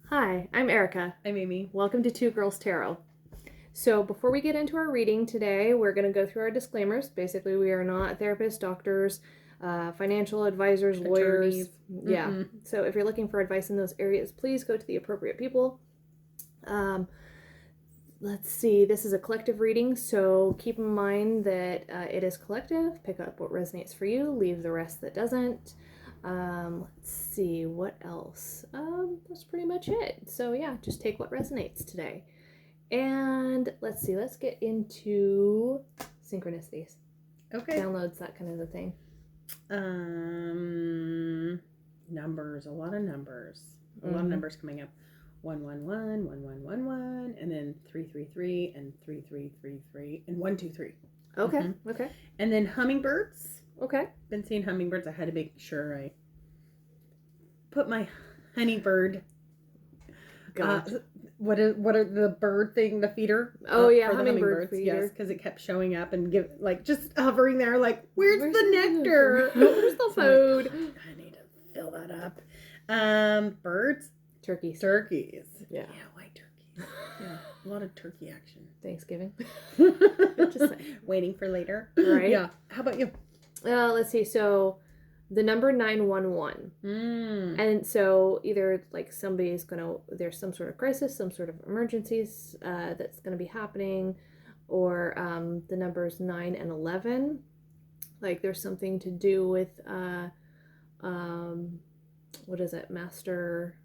Hi, I'm Erica. I'm Amy. Welcome to Two Girls Tarot. So before we get into our reading today, we're going to go through our disclaimers. Basically, we are not therapists, doctors, financial advisors, lawyers. Attorneys. Yeah. So if you're looking for advice in those areas, please go to the appropriate people. Let's see. This is a collective reading, so keep in mind that it is collective. Pick up what resonates for you. Leave the rest that doesn't. Let's see, what else? That's pretty much it. So yeah, just take what resonates today. And let's see, let's get into synchronicities. Okay. Downloads, that kind of a thing. Numbers, a lot of numbers. A lot of numbers coming up. 111, 1111, and then 333 and 3333 and 123. Okay. Okay. And then hummingbirds. Okay. Been seeing hummingbirds. I had to make sure I put my honeybird. What are the bird thing? The feeder. Oh yeah, for the hummingbird feeder. Yes, because it kept showing up and just hovering there, like where's the nectar? Where's the food? I need to fill that up. Birds. Turkeys. Yeah, white turkeys. Yeah, a lot of turkey action. Thanksgiving. Just saying. Waiting for later. Right. Yeah. How about you? Let's see. So the number 911. And so either like there's some sort of crisis, some sort of emergencies that's going to be happening, or the numbers 9 and 11. Like there's something to do with, what is it? Master.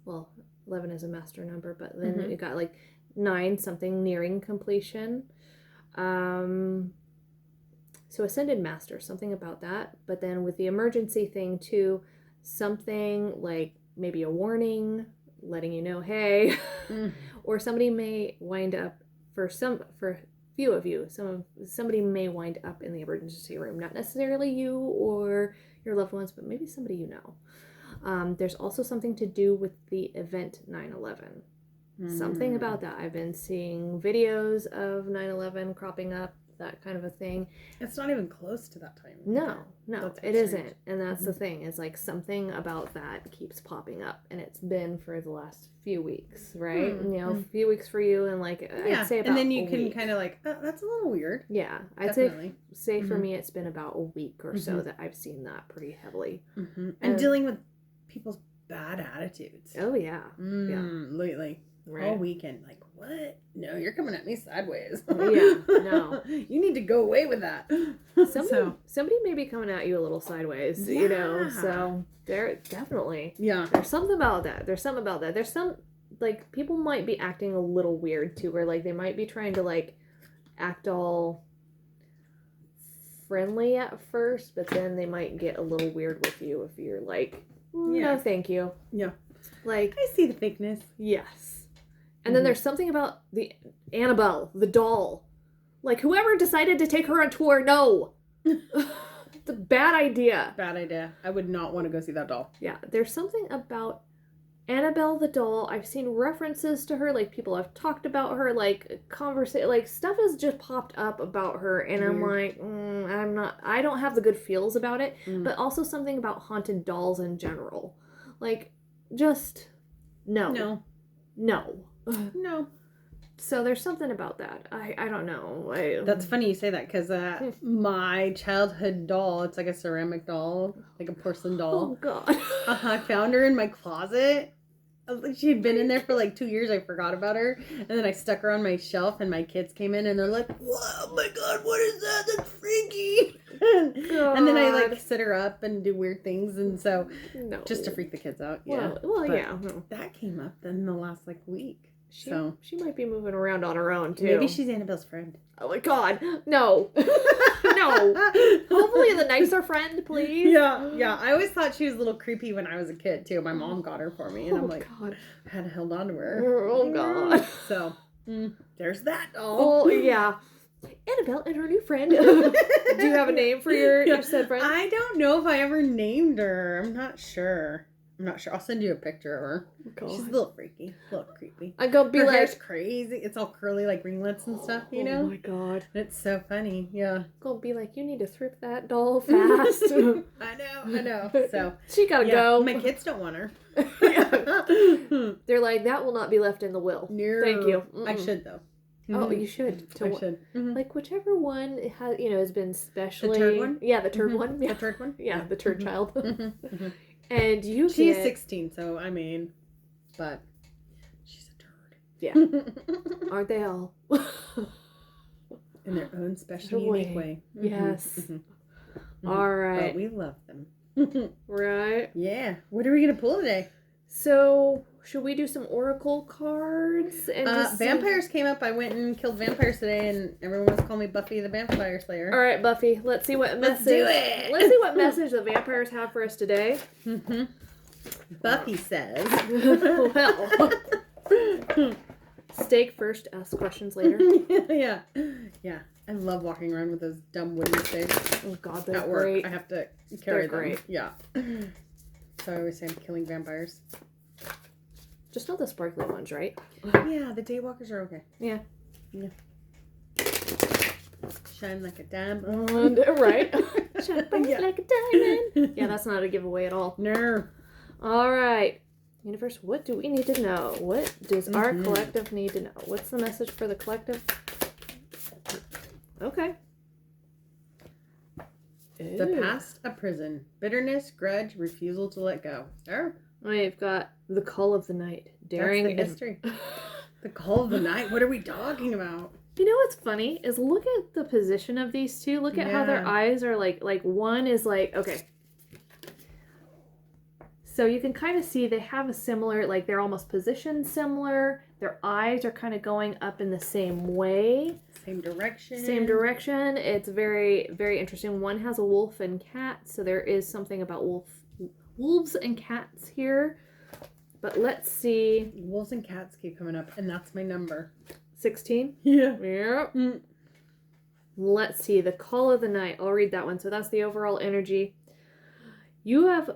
Well, 11 is a master number, but then you got like 9, something nearing completion. So Ascended Master, something about that. But then with the emergency thing too, something like maybe a warning, letting you know, hey, or somebody may wind up for few of you, somebody may wind up in the emergency room. Not necessarily you or your loved ones, but maybe somebody you know. There's also something to do with the event 9/11. Something about that. I've been seeing videos of 9/11 cropping up, that kind of a thing. It's not even close to that time. No, it isn't. And that's the thing. It's like something about that keeps popping up. And it's been for the last few weeks, right? You know, a few weeks for you, and like I'd say about and then you can week. kind of like, oh, that's a little weird. Yeah, I'd say for me it's been about a week or so that I've seen that pretty heavily. And dealing with people's bad attitudes. Oh yeah. Lately. Right. All weekend. Like, what? No, you're coming at me sideways. Yeah, no. You need to go away with that. Somebody may be coming at you a little sideways, you know, so there definitely. Yeah. There's something about that. There's some, like, people might be acting a little weird too, where like they might be trying to like act all friendly at first, but then they might get a little weird with you if you're like, no thank you. Yeah. Like, I see the fakeness. yes. And then there's something about the Annabelle, the doll. Like, whoever decided to take her on tour, no. It's a bad idea. Bad idea. I would not want to go see that doll. Yeah, there's something about Annabelle the doll. I've seen references to her, like people have talked about her, like like stuff has just popped up about her, and I'm like, I don't have the good feels about it, but also something about haunted dolls in general. Like, just, no. So there's something about that. I don't know. That's funny you say that, because my childhood doll, it's like a ceramic doll, like a porcelain doll. Oh, God. I found her in my closet. She had been in there for like 2 years. I forgot about her. And then I stuck her on my shelf, and my kids came in and they're like, oh my God, what is that? That's freaky. And then I like sit her up and do weird things. And so just to freak the kids out. Yeah. Well, but yeah. that came up in the last like week. She might be moving around on her own too. Maybe she's Annabelle's friend. Oh my God, no. No. Hopefully the nicer friend, please. Yeah. I always thought she was a little creepy when I was a kid too. My mom got her for me, and I'm like, God. I had held on to her. Oh God. So there's that doll. Oh yeah. Annabelle and her new friend. Do you have a name for your said friend? I don't know if I ever named her. I'm not sure. I'll send you a picture of her. God. She's a little freaky, a little creepy. I'm gonna be her like, hair's crazy. It's all curly like ringlets and stuff, you know? Oh my God. It's so funny, yeah. I'm gonna be like, you need to thrift that doll fast. I know. So she gotta go. My kids don't want her. They're They're like, that will not be left in the will. No. Thank you. I should though. Oh, you should. I should. Like whichever one has, has been specially. The turd one? Yeah, the turd one. Yeah. The turd one? Yeah, the turd child. Mm-hmm. And you She's get... 16, so I mean, but she's a turd. Yeah. Aren't they all? In their own special, unique way. Yes. All right. But we love them. Right. Yeah. What are we going to pull today? So, should we do some oracle cards? And vampires came up. I went and killed vampires today, and everyone was calling me Buffy the Vampire Slayer. All right, Buffy. Let's see what message. Let's do it. Let's see what message the vampires have for us today. Buffy says. Well, steak first, ask questions later. Yeah. I love walking around with those dumb wooden stakes. Oh God, they're at work. great. I have to carry They're them. great. Yeah. So I always say I'm killing vampires. Just not the sparkly ones, right? Yeah, the daywalkers are okay. Yeah. Shine like a diamond. Right. Shine bright like a diamond. Yeah, that's not a giveaway at all. No. All right. Universe, what do we need to know? What does our collective need to know? What's the message for the collective? Okay. The past, a prison. Bitterness, grudge, refusal to let go. There. We've got the call of the night. Daring. That's the mystery. The call of the night? What are we talking about? You know what's funny is look at the position of these two. Look at how their eyes are like one is like, okay. So you can kind of see they have a similar, like they're almost positioned similar. Their eyes are kind of going up in the same way. Same direction. It's very, very interesting. One has a wolf and cat, so there is something about wolves and cats here. But let's see. Wolves and cats keep coming up, and that's my number. 16? Yeah. Yep. Let's see. The call of the night. I'll read that one. So that's the overall energy. You have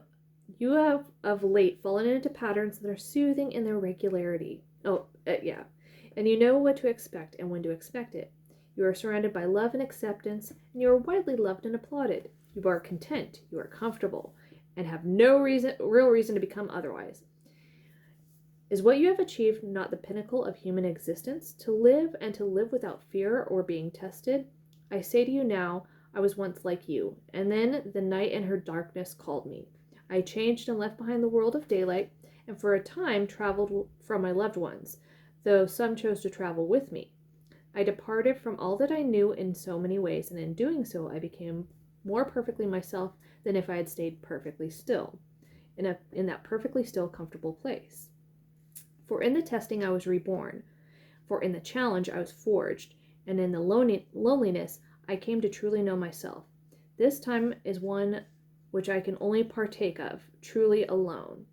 of late fallen into patterns that are soothing in their regularity. Yeah. And you know what to expect and when to expect it. You are surrounded by love and acceptance, and you are widely loved and applauded. You are content, you are comfortable, and have no real reason to become otherwise. Is what you have achieved not the pinnacle of human existence? To live and to live without fear or being tested? I say to you now, I was once like you, and then the night and her darkness called me. I changed and left behind the world of daylight, and for a time traveled from my loved ones, though some chose to travel with me. I departed from all that I knew in so many ways, and in doing so I became more perfectly myself than if I had stayed perfectly still, in that perfectly still, comfortable place. For in the testing I was reborn, for in the challenge I was forged, and in the loneliness I came to truly know myself. This time is one which I can only partake of, truly alone.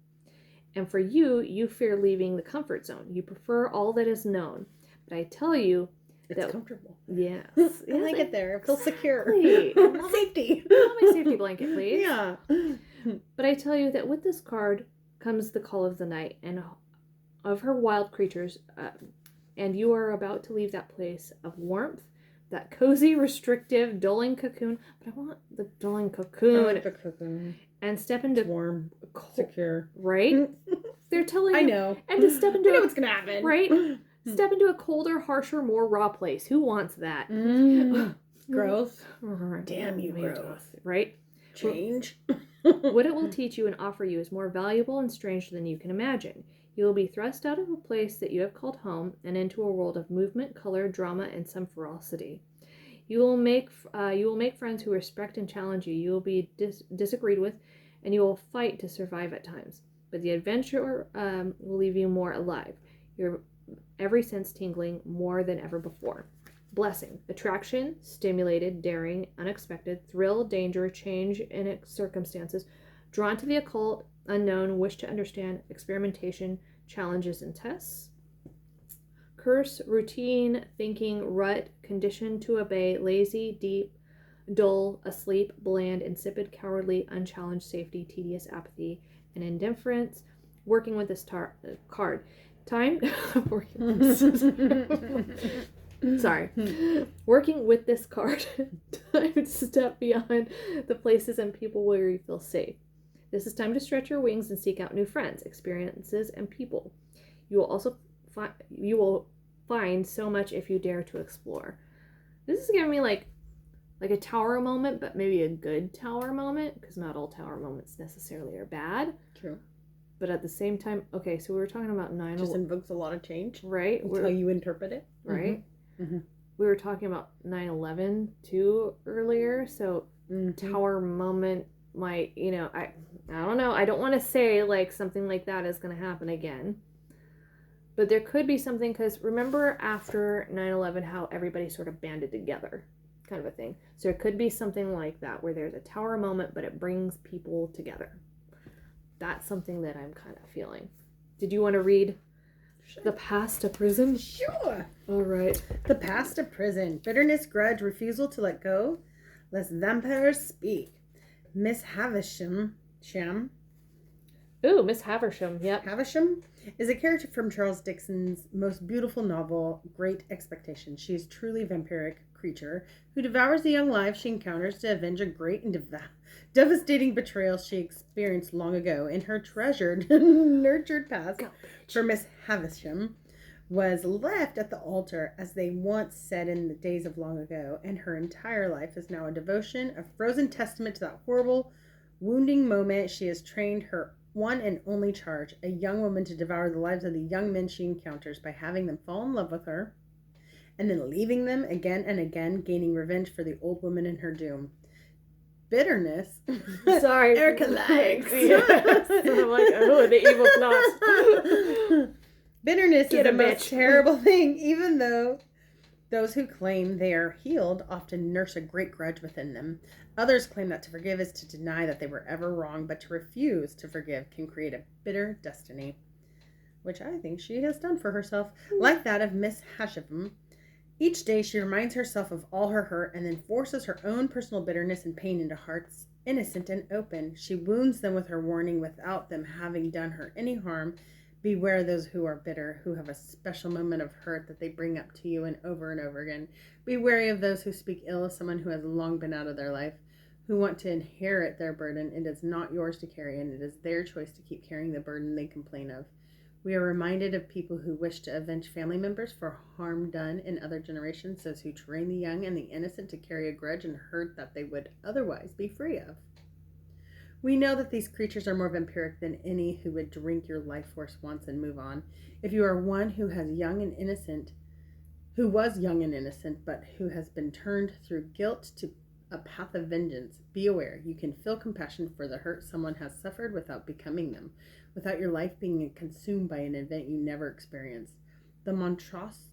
And for you, you fear leaving the comfort zone. You prefer all that is known. But I tell you it's comfortable. Yes. I like it there. I feel secure. Safety. I want my safety blanket, please. Yeah. But I tell you that with this card comes the call of the night and of her wild creatures, and you are about to leave that place of warmth, that cozy, restrictive, dulling cocoon. But I want the dulling cocoon. I like the cocoon. And step into warm, secure. Right? They're telling you. I know. And to step into I know what's gonna happen. Right? Step into a colder, harsher, more raw place. Who wants that? Growth. Damn you, growth. Right? Change. What it will teach you and offer you is more valuable and strange than you can imagine. You will be thrust out of a place that you have called home and into a world of movement, color, drama, and some ferocity. You will make friends who respect and challenge you. You will be disagreed with, and you will fight to survive at times. But the adventure will leave you more alive. Your every sense tingling more than ever before. Blessing, attraction, stimulated, daring, unexpected, thrill, danger, change in circumstances, drawn to the occult, unknown, wish to understand, experimentation, challenges and tests. Curse, routine, thinking, rut, conditioned to obey, lazy, deep, dull, asleep, bland, insipid, cowardly, unchallenged, safety, tedious, apathy, and indifference. Working with this card. Time. Sorry. Working with this card. Time to step beyond the places and people where you feel safe. This is time to stretch your wings and seek out new friends, experiences, and people. You will find so much if you dare to explore. This is giving me like a tower moment, but maybe a good tower moment, because not all tower moments necessarily are bad. True. But at the same time, okay, so we were talking about 9/11. Just invokes a lot of change. Right. It's how you interpret it. Right. Mm-hmm. We were talking about 9/11 too earlier, so tower moment might, I don't know. I don't want to say like something like that is going to happen again. But there could be something, because remember after 9/11 how everybody sort of banded together, kind of a thing. So it could be something like that where there's a tower moment, but it brings people together. That's something that I'm kind of feeling. Did you want to read The Path to Prison? Sure. All right. The Path to Prison. Bitterness, grudge, refusal to let go. Lest vampires speak. Miss Havisham. Ooh, Miss Havisham. Yep. Havisham is a character from Charles Dickens's most beautiful novel, Great Expectations. She is truly a vampiric creature who devours the young lives she encounters to avenge a great and devastating betrayal she experienced long ago. In her treasured, nurtured past, for Miss Havisham was left at the altar, as they once said in the days of long ago, and her entire life is now a devotion, a frozen testament to that horrible, wounding moment. She has trained her one and only charge, a young woman, to devour the lives of the young men she encounters by having them fall in love with her and then leaving them again and again, gaining revenge for the old woman in her doom. Bitterness. Sorry. Erica likes. Yes. I'm like, oh, the evil plot. Bitterness is the most terrible thing, even though those who claim they are healed often nurse a great grudge within them. Others claim that to forgive is to deny that they were ever wrong, but to refuse to forgive can create a bitter destiny, which I think she has done for herself, like that of Miss Havisham. Each day she reminds herself of all her hurt and then forces her own personal bitterness and pain into hearts innocent and open. She wounds them with her warning without them having done her any harm. Beware those who are bitter, who have a special moment of hurt that they bring up to you and over again. Be wary of those who speak ill of someone who has long been out of their life, who want to inherit their burden. It is not yours to carry, and it is their choice to keep carrying the burden they complain of. We are reminded of people who wish to avenge family members for harm done in other generations, those who train the young and the innocent to carry a grudge and hurt that they would otherwise be free of. We know that these creatures are more vampiric than any who would drink your life force once and move on. If you are one who was young and innocent, but who has been turned through guilt to a path of vengeance, be aware. You can feel compassion for the hurt someone has suffered without becoming them, without your life being consumed by an event you never experienced. The monstrous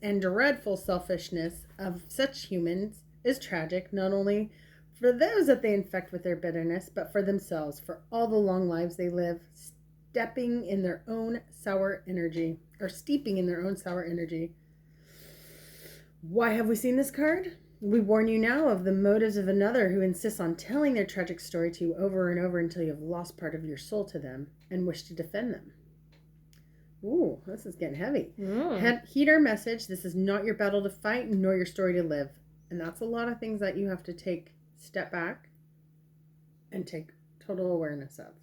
and dreadful selfishness of such humans is tragic, not only for those that they infect with their bitterness, but for themselves, for all the long lives they live, steeping in their own sour energy. Why have we seen this card? We warn you now of the motives of another who insists on telling their tragic story to you over and over until you have lost part of your soul to them and wish to defend them. Ooh, this is getting heavy. Heed our message. This is not your battle to fight, nor your story to live. And that's a lot of things that you have to step back and take total awareness of.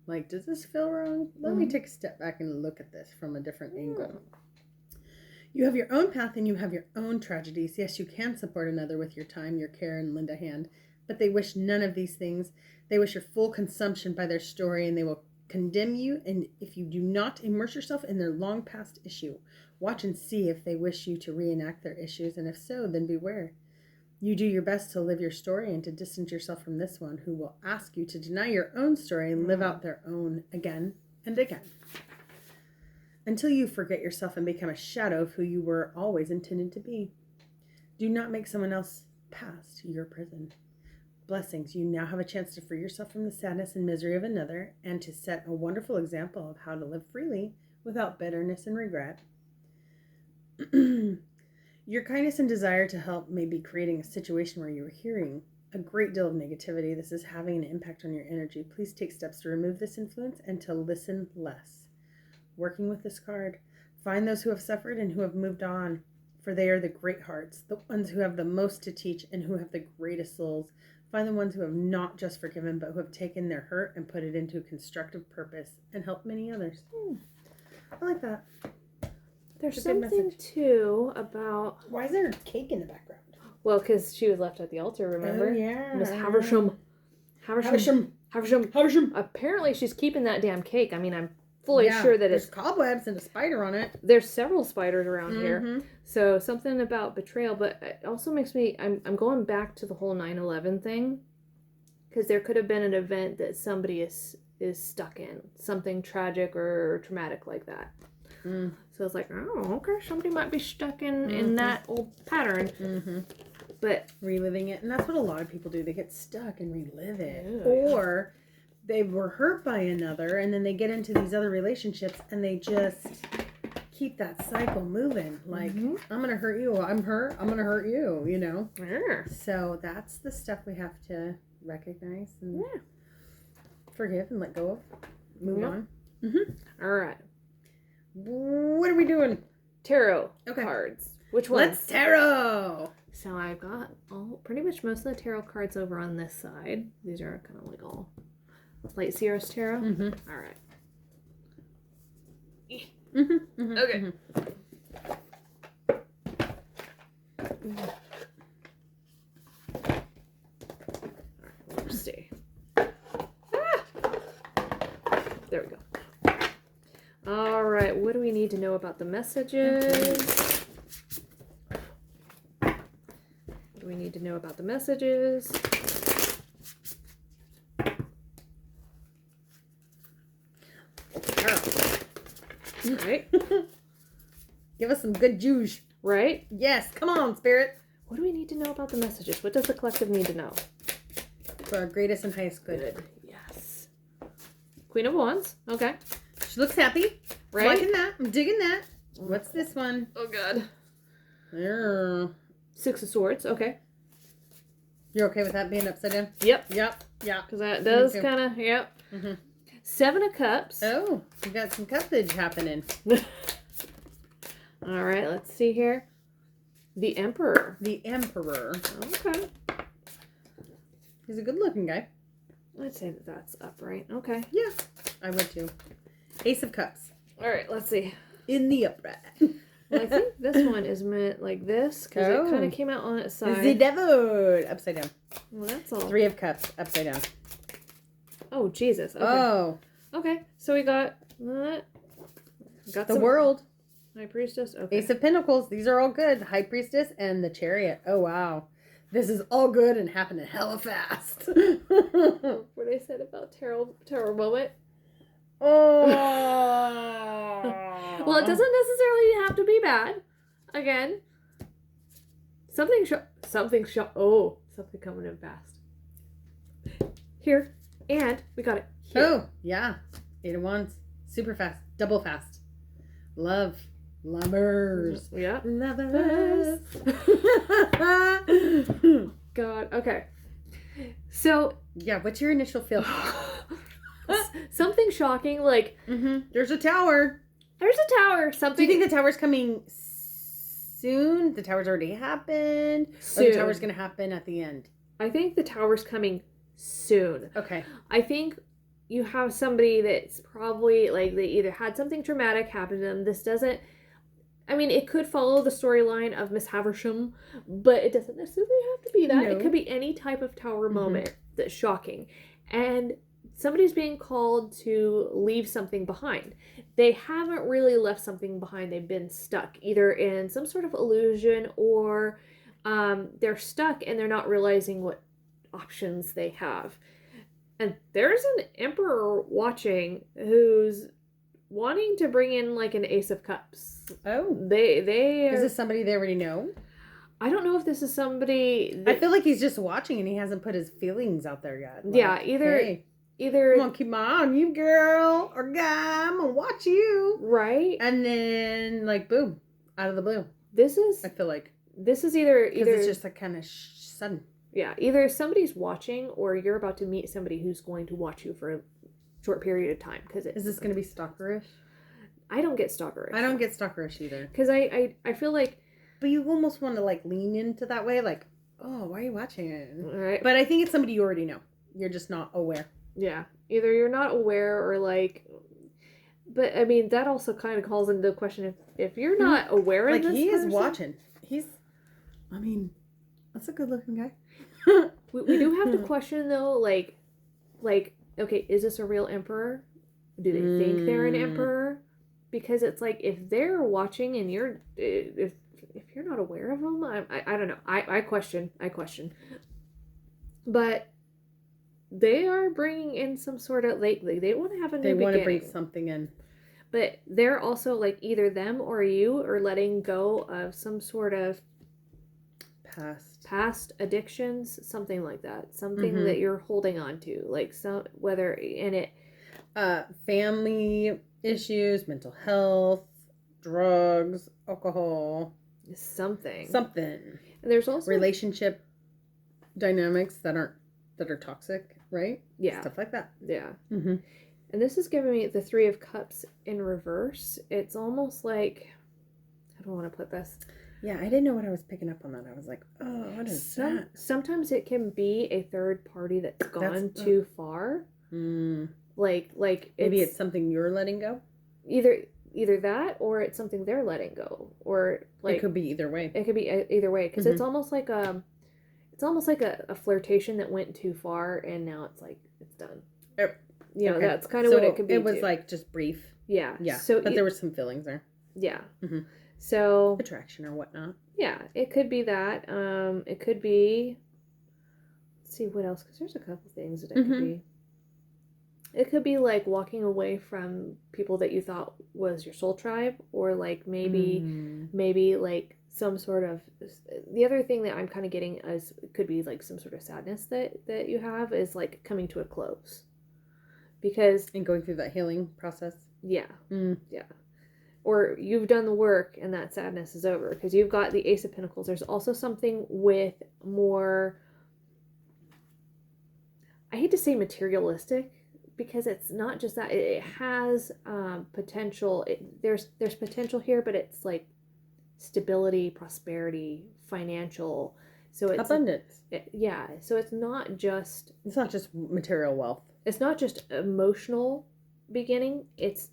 Like, does this feel wrong? Let me take a step back and look at this from a different angle. You have your own path and you have your own tragedies. Yes, you can support another with your time, your care, and lend a hand. But they wish none of these things. They wish your full consumption by their story, and they will condemn you. And if you do not immerse yourself in their long past issue, watch and see if they wish you to reenact their issues. And if so, then beware. You do your best to live your story and to distance yourself from this one, who will ask you to deny your own story and live out their own again and again, until you forget yourself and become a shadow of who you were always intended to be. Do not make someone else past your prison. Blessings, you now have a chance to free yourself from the sadness and misery of another and to set a wonderful example of how to live freely without bitterness and regret. Your kindness and desire to help may be creating a situation where you are hearing a great deal of negativity. This is having an impact on your energy. Please take steps to remove this influence and to listen less. Working with this card, find those who have suffered and who have moved on. for they are the great hearts, the ones who have the most to teach and who have the greatest souls. Find the ones who have not just forgiven, but who have taken their hurt and put it into constructive purpose and helped many others. I like that. There's It's a good something, message. too, about... Why is there cake in the background? Well, because she was left at the altar, remember? Oh, yeah. Miss Haversham. Haversham. Apparently, she's keeping that damn cake. I mean, I'm fully Yeah, sure that there's it's... cobwebs and a spider on it. There's several spiders around here. Mm-hmm. So, something about betrayal. But it also makes me... I'm going back to the whole 9/11 thing. Because there could have been an event that somebody is stuck in. Something tragic or traumatic like that. Mm. So it's like, oh, okay, somebody might be stuck in that old pattern. Mm-hmm. But Reliving it. And that's what a lot of people do. They get stuck and relive it. Yeah. Or they were hurt by another and then they get into these other relationships and they just keep that cycle moving. Like, I'm going to hurt you. I'm hurt. I'm going to hurt you, you know? yeah. So that's the stuff we have to recognize and forgive and let go of. Move on. All right. What are we doing? Tarot Okay. cards. Which one? Let's tarot. So I've got pretty much most of the tarot cards over on this side. These are kind of like all Light Sierra's tarot. Mm-hmm. All right. Mm-hmm. Mm-hmm. Okay. All right, let's see. There we go. All right, what do we need to know about the messages? What do we need to know about the messages? Right? Give us some good juice. Right? Yes, come on, spirit. What do we need to know about the messages? What does the collective need to know? For our greatest and highest good. Yes. Queen of Wands. Okay. She looks happy. Right? Liking that. I'm digging that. What's this one? Oh, God. Yeah. Six of Swords. Okay. You're okay with that being upside down? Yep. Yep. Yeah. Because that does too. kind of, yep. Mm-hmm. Seven of Cups. Oh, you got some cuppage happening. All right, let's see here. The Emperor. The Emperor. Okay. He's a good looking guy. I'd say that that's upright. Okay. Yeah, I would too. Ace of Cups. All right, let's see. In the upright. Well, I think this one is meant like this because it kind Oh. of came out on its side. The Devil. Upside down. Well, that's all. Three of Cups. Upside down. Oh, Jesus. Okay. Oh. Okay, so we got that. Got The some World. High Priestess. Okay. Ace of Pentacles. These are all good. The High Priestess and the Chariot. Oh, wow. This is all good and happening hella fast. What I said about Tarot moment. Oh. Well, it doesn't necessarily have to be bad. Again, something coming in fast. Here, and we got it. Here. Oh, yeah. 8 of Wands. Super fast. Double fast. Love. Lovers. Yeah. Lovers. God. Okay. So Yeah, what's your initial feel? something shocking. Like There's a tower. there's a tower. Do Something. you think the tower's coming soon? The tower's already happened? Or soon. the tower's going to happen at the end? I think the tower's coming soon. Okay. I think you have somebody that's probably like they either had something traumatic happen to them. This doesn't. I mean, it could follow the storyline of Miss Haversham, but it doesn't necessarily have to be that. No. It could be any type of tower moment that's shocking. And somebody's being called to leave something behind. They haven't really left something behind. They've been stuck either in some sort of illusion or they're stuck and they're not realizing what options they have. And there's an Emperor watching who's wanting to bring in like an Ace of Cups. Oh. They Is are, this somebody they already know? I don't know if this is somebody I feel like he's just watching and he hasn't put his feelings out there yet. Like, yeah, either hey, I'm gonna keep my eye on you, girl, or guy. I'm gonna watch you. right. And then, like, boom, out of the blue. This is I feel like either because it's just like kind of sudden. yeah, either somebody's watching or you're about to meet somebody who's going to watch you for a short period of time. Because Is this gonna be stalkerish? I don't get stalkerish. I don't get stalkerish either. Because I feel like but you almost want to like lean into that way, like, oh, why are you watching? Right. But I think it's somebody you already know. You're just not aware. Yeah. Either you're not aware or like, but I mean, that also kind of calls into the question if you're not aware of like this he person, is watching. I mean, that's a good looking guy. we do have to question though, like, okay, is this a real emperor? Do they think they're an emperor? Because it's like if they're watching and you're if you're not aware of them, I don't know. I question. But they are bringing in some sort of like they want to have a new beginning. They want to bring something in. But they're also like either them or you are letting go of some sort of past addictions, something like that, something that you're holding on to, like some whether in it family issues, mental health, drugs, alcohol, something. And there's also relationship dynamics that are toxic, right? Yeah, stuff like that. Yeah. And this is giving me the 3 of Cups in reverse. It's almost like, I don't want to put this. Yeah, I didn't know what I was picking up on that. I was like, oh, what is that? Sometimes it can be a third party that's gone too far. Like maybe it's something you're letting go. Either that, or it's something they're letting go, or like it could be either way. It could be either way because it's almost like a flirtation that went too far, and now it's like it's done. You know, that's kind of what it could be. It was like just brief. Yeah. Yeah. So but there were some feelings there. Yeah. So attraction or whatnot. Yeah, it could be that. It could be. Let's see what else, because there's a couple things that it could be. It could be like walking away from people that you thought was your soul tribe, or like maybe like some sort of. The other thing that I'm kind of getting is could be like some sort of sadness that you have is like coming to a close. Because and going through that healing process. Yeah. Yeah. Or you've done the work and that sadness is over because you've got the Ace of Pentacles. There's also something with more, I hate to say materialistic, because it's not just that. It has potential. There's potential here, but it's like stability, prosperity, financial. So it's abundance. So it's not just material wealth. It's not just emotional beginning. It's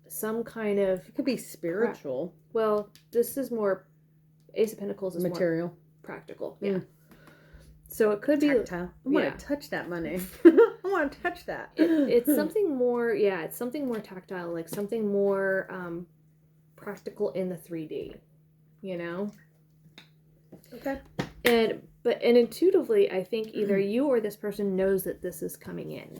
some kind of... It could be spiritual. Well, this is more... Ace of Pentacles is material. More practical. Yeah. So it could tactile. I want to touch that money. I want to touch that. It's something more... Yeah, it's something more tactile. Like something more practical in the 3D. You know? Okay. And intuitively, I think either you or this person knows that this is coming in.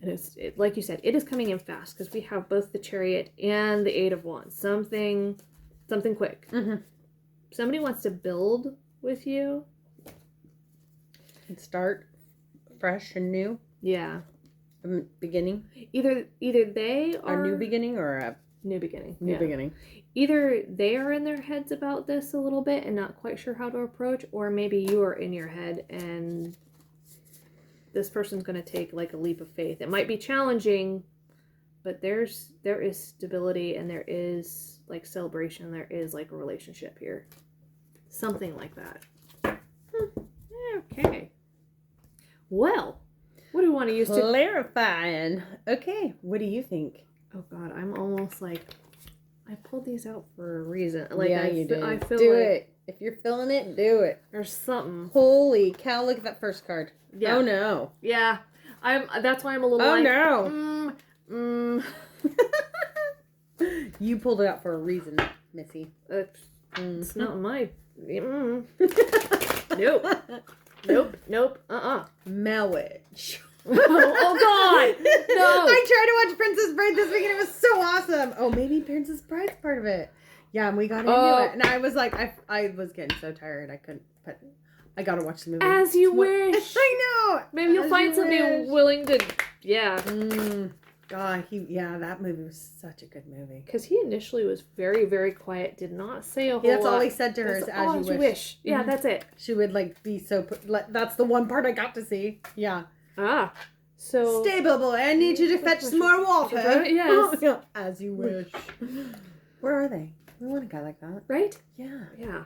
And like you said, it is coming in fast because we have both the Chariot and the 8 of Wands. Something quick. Somebody wants to build with you. And start fresh and new. Yeah. Beginning. Either they are... A new beginning or a... New beginning. New beginning. Either they are in their heads about this a little bit and not quite sure how to approach, or maybe you are in your head and this person's going to take like a leap of faith. It might be challenging, but there is stability and there is like celebration. There is like a relationship here. Something like that. Okay. Well, what do we want to use to... Clarifying. Okay. What do you think? Oh God, I'm almost like... I pulled these out for a reason. Like, yeah, you did. I feel do like it. If you're feeling it, do it. There's something. Holy cow! Look at that first card. Yeah. Oh no. Yeah, that's why I'm a little. Oh no. You pulled it out for a reason, Missy. It's not my. Nope. Marriage. Oh God! No! I tried to watch Princess Bride this week and it was so awesome. Oh, maybe Princess Bride's part of it. Yeah, and we got into it, and I was like, I was getting so tired, I couldn't. But I gotta watch the movie. As you wish. I know. Maybe you'll find somebody willing to. Yeah. God, that movie was such a good movie. Because he initially was very, very quiet. Did not say a whole lot. That's all he said to her is, "As you wish." Yeah, that's it. She would like be so. That's the one part I got to see. Yeah. So stay, Bubble. I need you to fetch some more water. Yes. As you wish. Where are they? We want a guy like that. Right? Yeah. Yeah.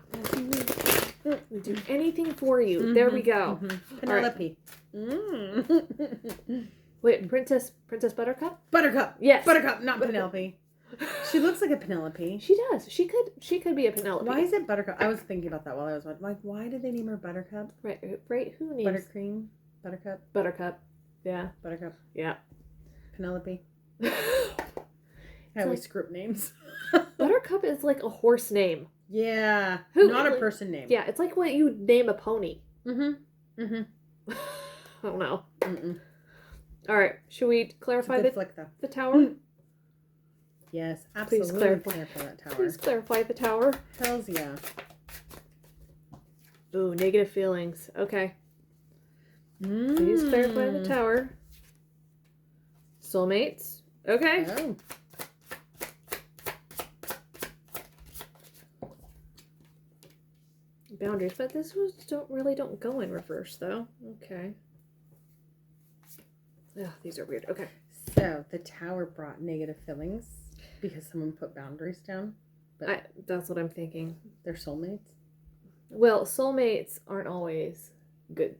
We do anything for you. There we go. Penelope. Wait, Princess Buttercup? Buttercup. Yes. Buttercup, not Penelope. She looks like a Penelope. She does. She could be a Penelope. Why is it Buttercup? I was thinking about that while I was watching. Like, why did they name her Buttercup? Right. Who names Buttercream? Buttercup? Buttercup? Yeah. Buttercup. Yeah. Penelope. I always screw up names. Buttercup is like a horse name. Yeah. Who? Not a person name. Yeah, it's like what you name a pony. Mm-hmm. I don't know. All right. Should we clarify the tower? Yes, absolutely. Please clarify that tower. Please clarify the tower. Hells yeah. Ooh, negative feelings. Okay. Please clarify the tower. Soulmates. Okay. Oh. Boundaries, but this don't go in reverse though. Okay. Ugh, these are weird. Okay. So the tower brought negative feelings because someone put boundaries down. But that's what I'm thinking. They're soulmates. Well, soulmates aren't always good.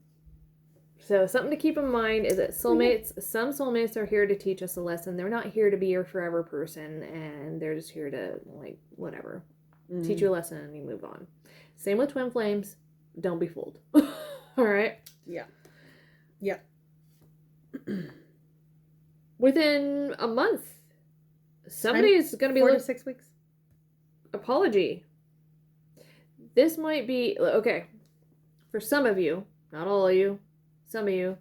So something to keep in mind is that some soulmates are here to teach us a lesson. They're not here to be your forever person, and they're just here to, like, whatever. Teach you a lesson and you move on. Same with twin flames. Don't be fooled. All right? Yeah. Yeah. Within a month, somebody's going to be... 4 to 6 weeks. Apology. This might be... Okay. For some of you, not all of you, some of you.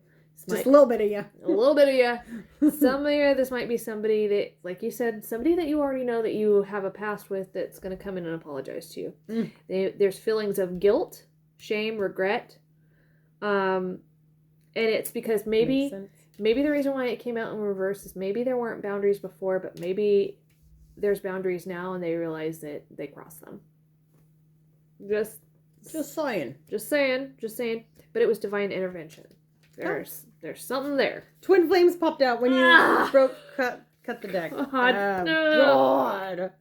Just a little bit of you. A little bit of you. Some of you, this might be somebody that, like you said, somebody that you already know that you have a past with that's going to come in and apologize to you. There's feelings of guilt, shame, regret. And it's because maybe the reason why it came out in reverse is maybe there weren't boundaries before, but maybe there's boundaries now and they realize that they crossed them. Just saying. Just saying. But it was divine intervention. There's something there. Twin flames popped out when you cut the deck. God. God.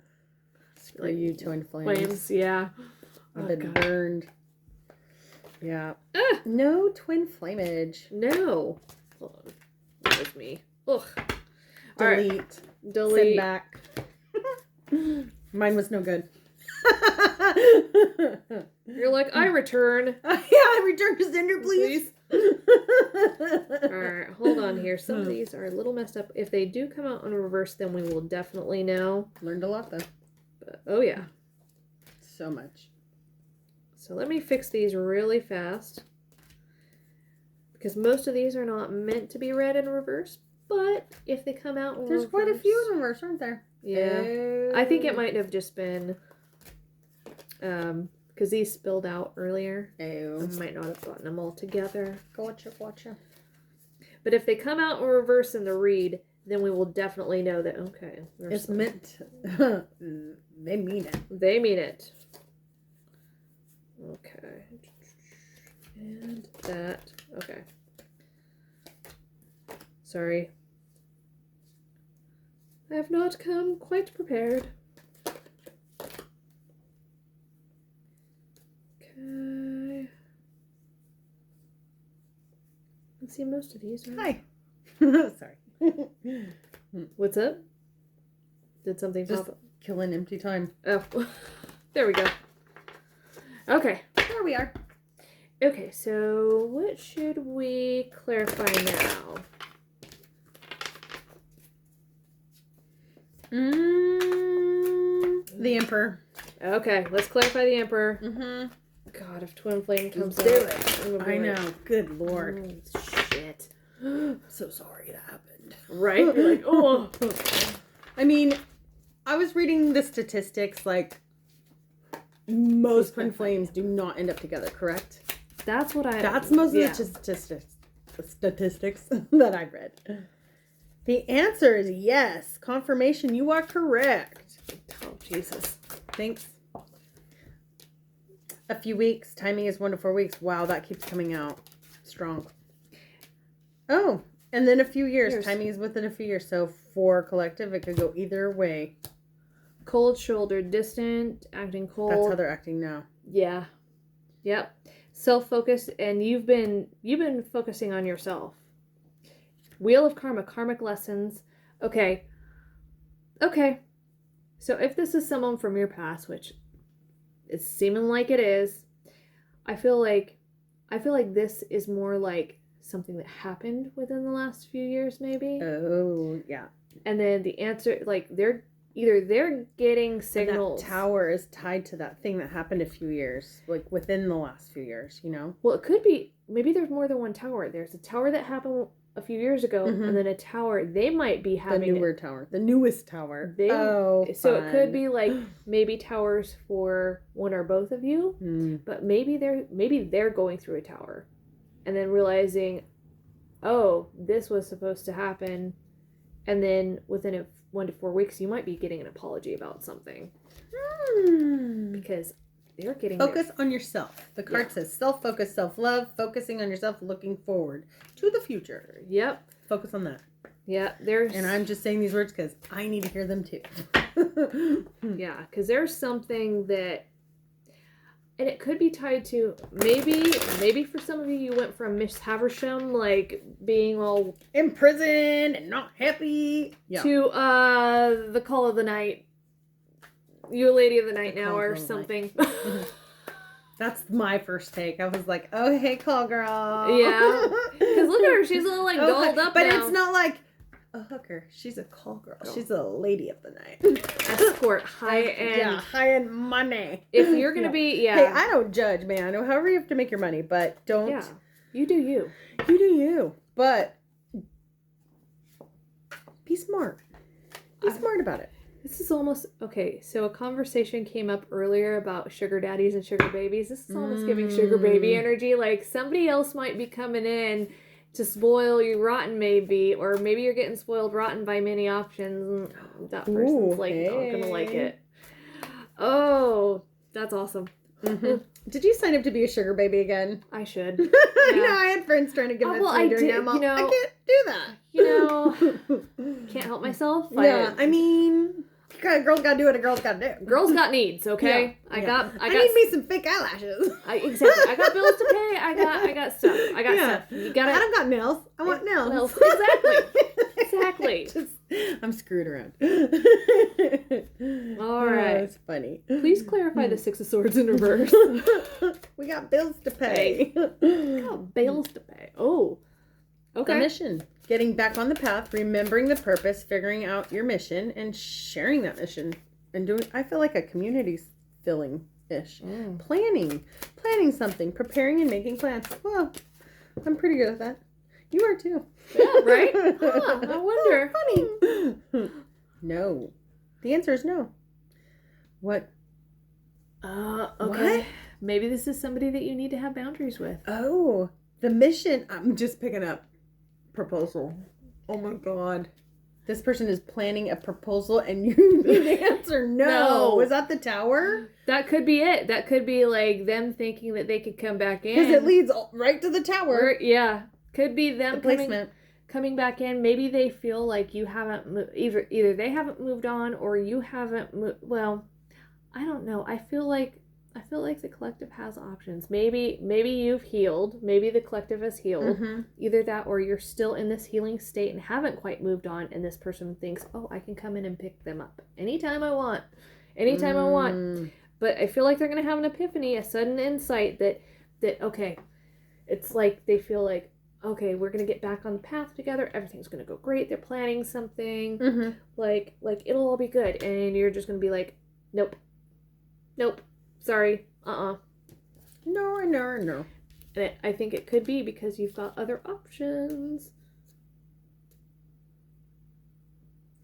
Screw you, twin flames. Yeah. I've been burned. Yeah. No twin flameage. No. Hold on. That was me. Ugh. Delete. Send back. Mine was no good. You're like, I return. I return to sender, please. Alright, hold on here. Some of these are a little messed up. If they do come out in reverse, then we will definitely know. Learned a lot, though. But, oh, yeah. So much. So let me fix these really fast. Because most of these are not meant to be read in reverse. But if they come out in reverse... There's quite a few in reverse, aren't there? Yeah. I think it might have just been... because these spilled out earlier. Oh. I might not have gotten them all together. Gotcha. But if they come out in reverse in the read, then we will definitely know that, okay. It's meant. They mean it. They mean it. Okay. And that. Okay. Sorry. I have not come quite prepared. Okay. Let's see, most of these are... Hi. Sorry. What's up? Did something Just pop up? Killing empty time. Oh. There we go. Okay. There we are. Okay, so what should we clarify now? The Emperor. Okay, let's clarify the Emperor. Mm-hmm. God, if Twin Flame comes Do out, it. I know. Good Lord. Shit. I'm so sorry that happened. Right? You're like, oh. I mean, I was reading the statistics, like, most twin flames do not end up together, correct? That's what I... That's most of the statistics that I've read. The answer is yes. Confirmation, you are correct. Oh, Jesus. Thanks. A few weeks. Timing is 1 to 4 weeks. Wow, that keeps coming out strong. Oh, and then a few years. Timing is within a few years. So for collective, it could go either way. Cold shouldered, distant, acting cold. That's how they're acting now. Yeah. Yep. Self-focused, and you've been focusing on yourself. Wheel of Karma, karmic lessons. Okay. So if this is someone from your past, which it's seeming like it is, I feel like this is more like something that happened within the last few years, maybe. Oh, yeah. And then the answer, like, they're getting signals. And that tower is tied to that thing that happened a few years, like within the last few years, you know? Well, it could be, maybe there's more than one tower. There's a tower that happened a few years ago, and then a tower, they might be having... The newer tower. The newest tower. So it could be, like, maybe towers for one or both of you, but maybe they're going through a tower, and then realizing, oh, this was supposed to happen, and then within 1 to 4 weeks, you might be getting an apology about something. Because they're getting... Focus on yourself. The card says self-focus, self-love, focusing on yourself, looking forward to the future. Yep. Focus on that. Yeah, there's... And I'm just saying these words because I need to hear them too. Yeah, because there's something that... And it could be tied to, maybe for some of you, you went from Miss Haversham, like, being all... imprisoned and not happy. Yeah. To, the call of the night. You a lady of the night now, or something. That's my first take. I was like, oh, hey, call girl. Yeah. Because look at her, she's all, like, dolled up but now. It's not like a hooker. She's a call girl. She's a lady of the night. Escort, high-end. Yeah, high-end money. If you're going to be, Hey, I don't judge, man. However you have to make your money, but don't. Yeah. You do you. You do you. But be smart. Be smart about it. This is almost, okay, so a conversation came up earlier about sugar daddies and sugar babies. This is almost giving sugar baby energy. Like, somebody else might be coming in to spoil you rotten, maybe, or maybe you're getting spoiled rotten by many options, and that person's, not gonna like it. Oh, that's awesome. Mm-hmm. Did you sign up to be a sugar baby again? I should. Yeah. I had friends trying to convince me during that. I can't do that. Can't help myself. Yeah, I mean... A girl's gotta do what a girl's gotta do. Girls got needs, okay? Yeah. I need me some fake eyelashes. Exactly. I got bills to pay. I got stuff. I got stuff. You gotta. I don't got nails. I want nails. Exactly. I'm screwed around. All right. That's funny. Please clarify the Six of Swords in reverse. We got bills to pay. We got bills to pay. Oh. Okay. The mission. Getting back on the path, remembering the purpose, figuring out your mission, and sharing that mission. And doing, I feel like a community filling-ish. Planning something, preparing and making plans. Well, I'm pretty good at that. You are too. Yeah, right? Huh, I wonder. Funny. No. The answer is no. What? Okay. What? Maybe this is somebody that you need to have boundaries with. Oh, the mission. I'm just picking up. Proposal. Oh my god. This person is planning a proposal and you need to answer no. Is that the tower? That could be it. That could be like them thinking that they could come back in. Because it leads right to the tower. Could be them coming back in. Maybe they feel like you haven't either they haven't moved on or you haven't well, I don't know. I feel like the collective has options. Maybe you've healed. Maybe the collective has healed. Mm-hmm. Either that or you're still in this healing state and haven't quite moved on, and this person thinks, oh, I can come in and pick them up anytime I want. I want. But I feel like they're going to have an epiphany, a sudden insight that okay, it's like they feel like, okay, we're going to get back on the path together. Everything's going to go great. They're planning something. Mm-hmm. Like it'll all be good. And you're just going to be like, nope. Sorry. No. And I think it could be because you've got other options.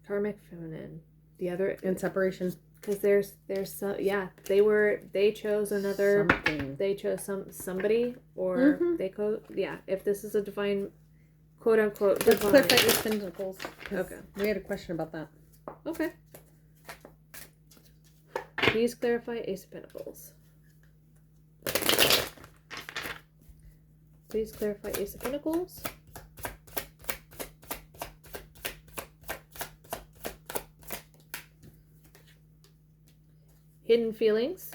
Karmic feminine. The other... In separation. Because there's some... Yeah. They chose another... Something. They chose somebody. Or they... Yeah. If this is a divine... Quote unquote Let's clarify Ace of Pentacles. Okay. We had a question about that. Okay. Please clarify Ace of Pentacles. Please clarify Ace of Pentacles. Hidden feelings.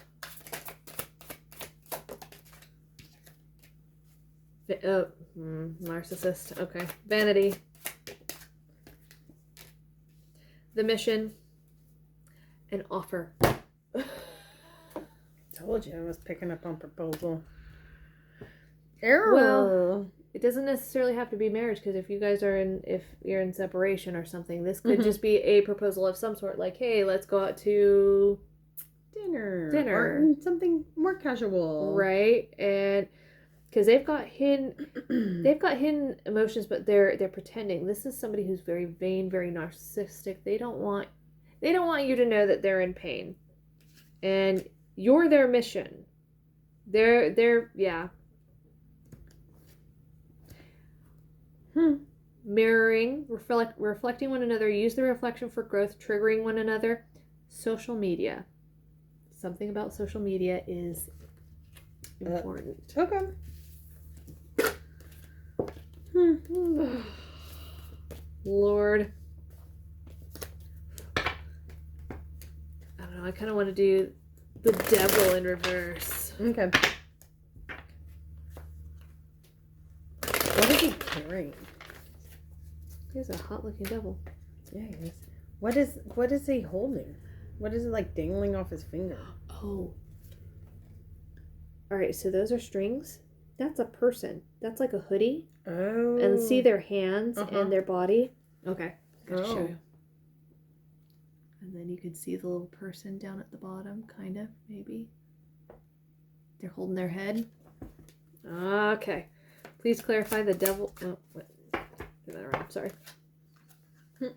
Narcissist. Okay. Vanity. The mission. An offer. Told you I was picking up on proposal. Error. Well, it doesn't necessarily have to be marriage, because if you're in separation or something, this could just be a proposal of some sort, like, hey, let's go out to dinner. Or something more casual. Right. And because they've got hidden emotions, but they're pretending. This is somebody who's very vain, very narcissistic. They don't want you to know that they're in pain. And you're their mission. They're yeah. Mirroring, reflecting one another, use the reflection for growth, triggering one another. Social media. Something about social media is important. Okay. Lord. I don't know. I kind of want to do the devil in reverse. Okay. What is he carrying? He's a hot-looking devil. Yeah, he is. What is he holding? What is it, like, dangling off his finger? Oh. All right, so those are strings. That's a person. That's like a hoodie. Oh. And see their hands and their body. Okay. I'll show you. And then you can see the little person down at the bottom, kind of, maybe. They're holding their head. Okay. Please clarify the devil. Oh, wait. Get that around. Sorry.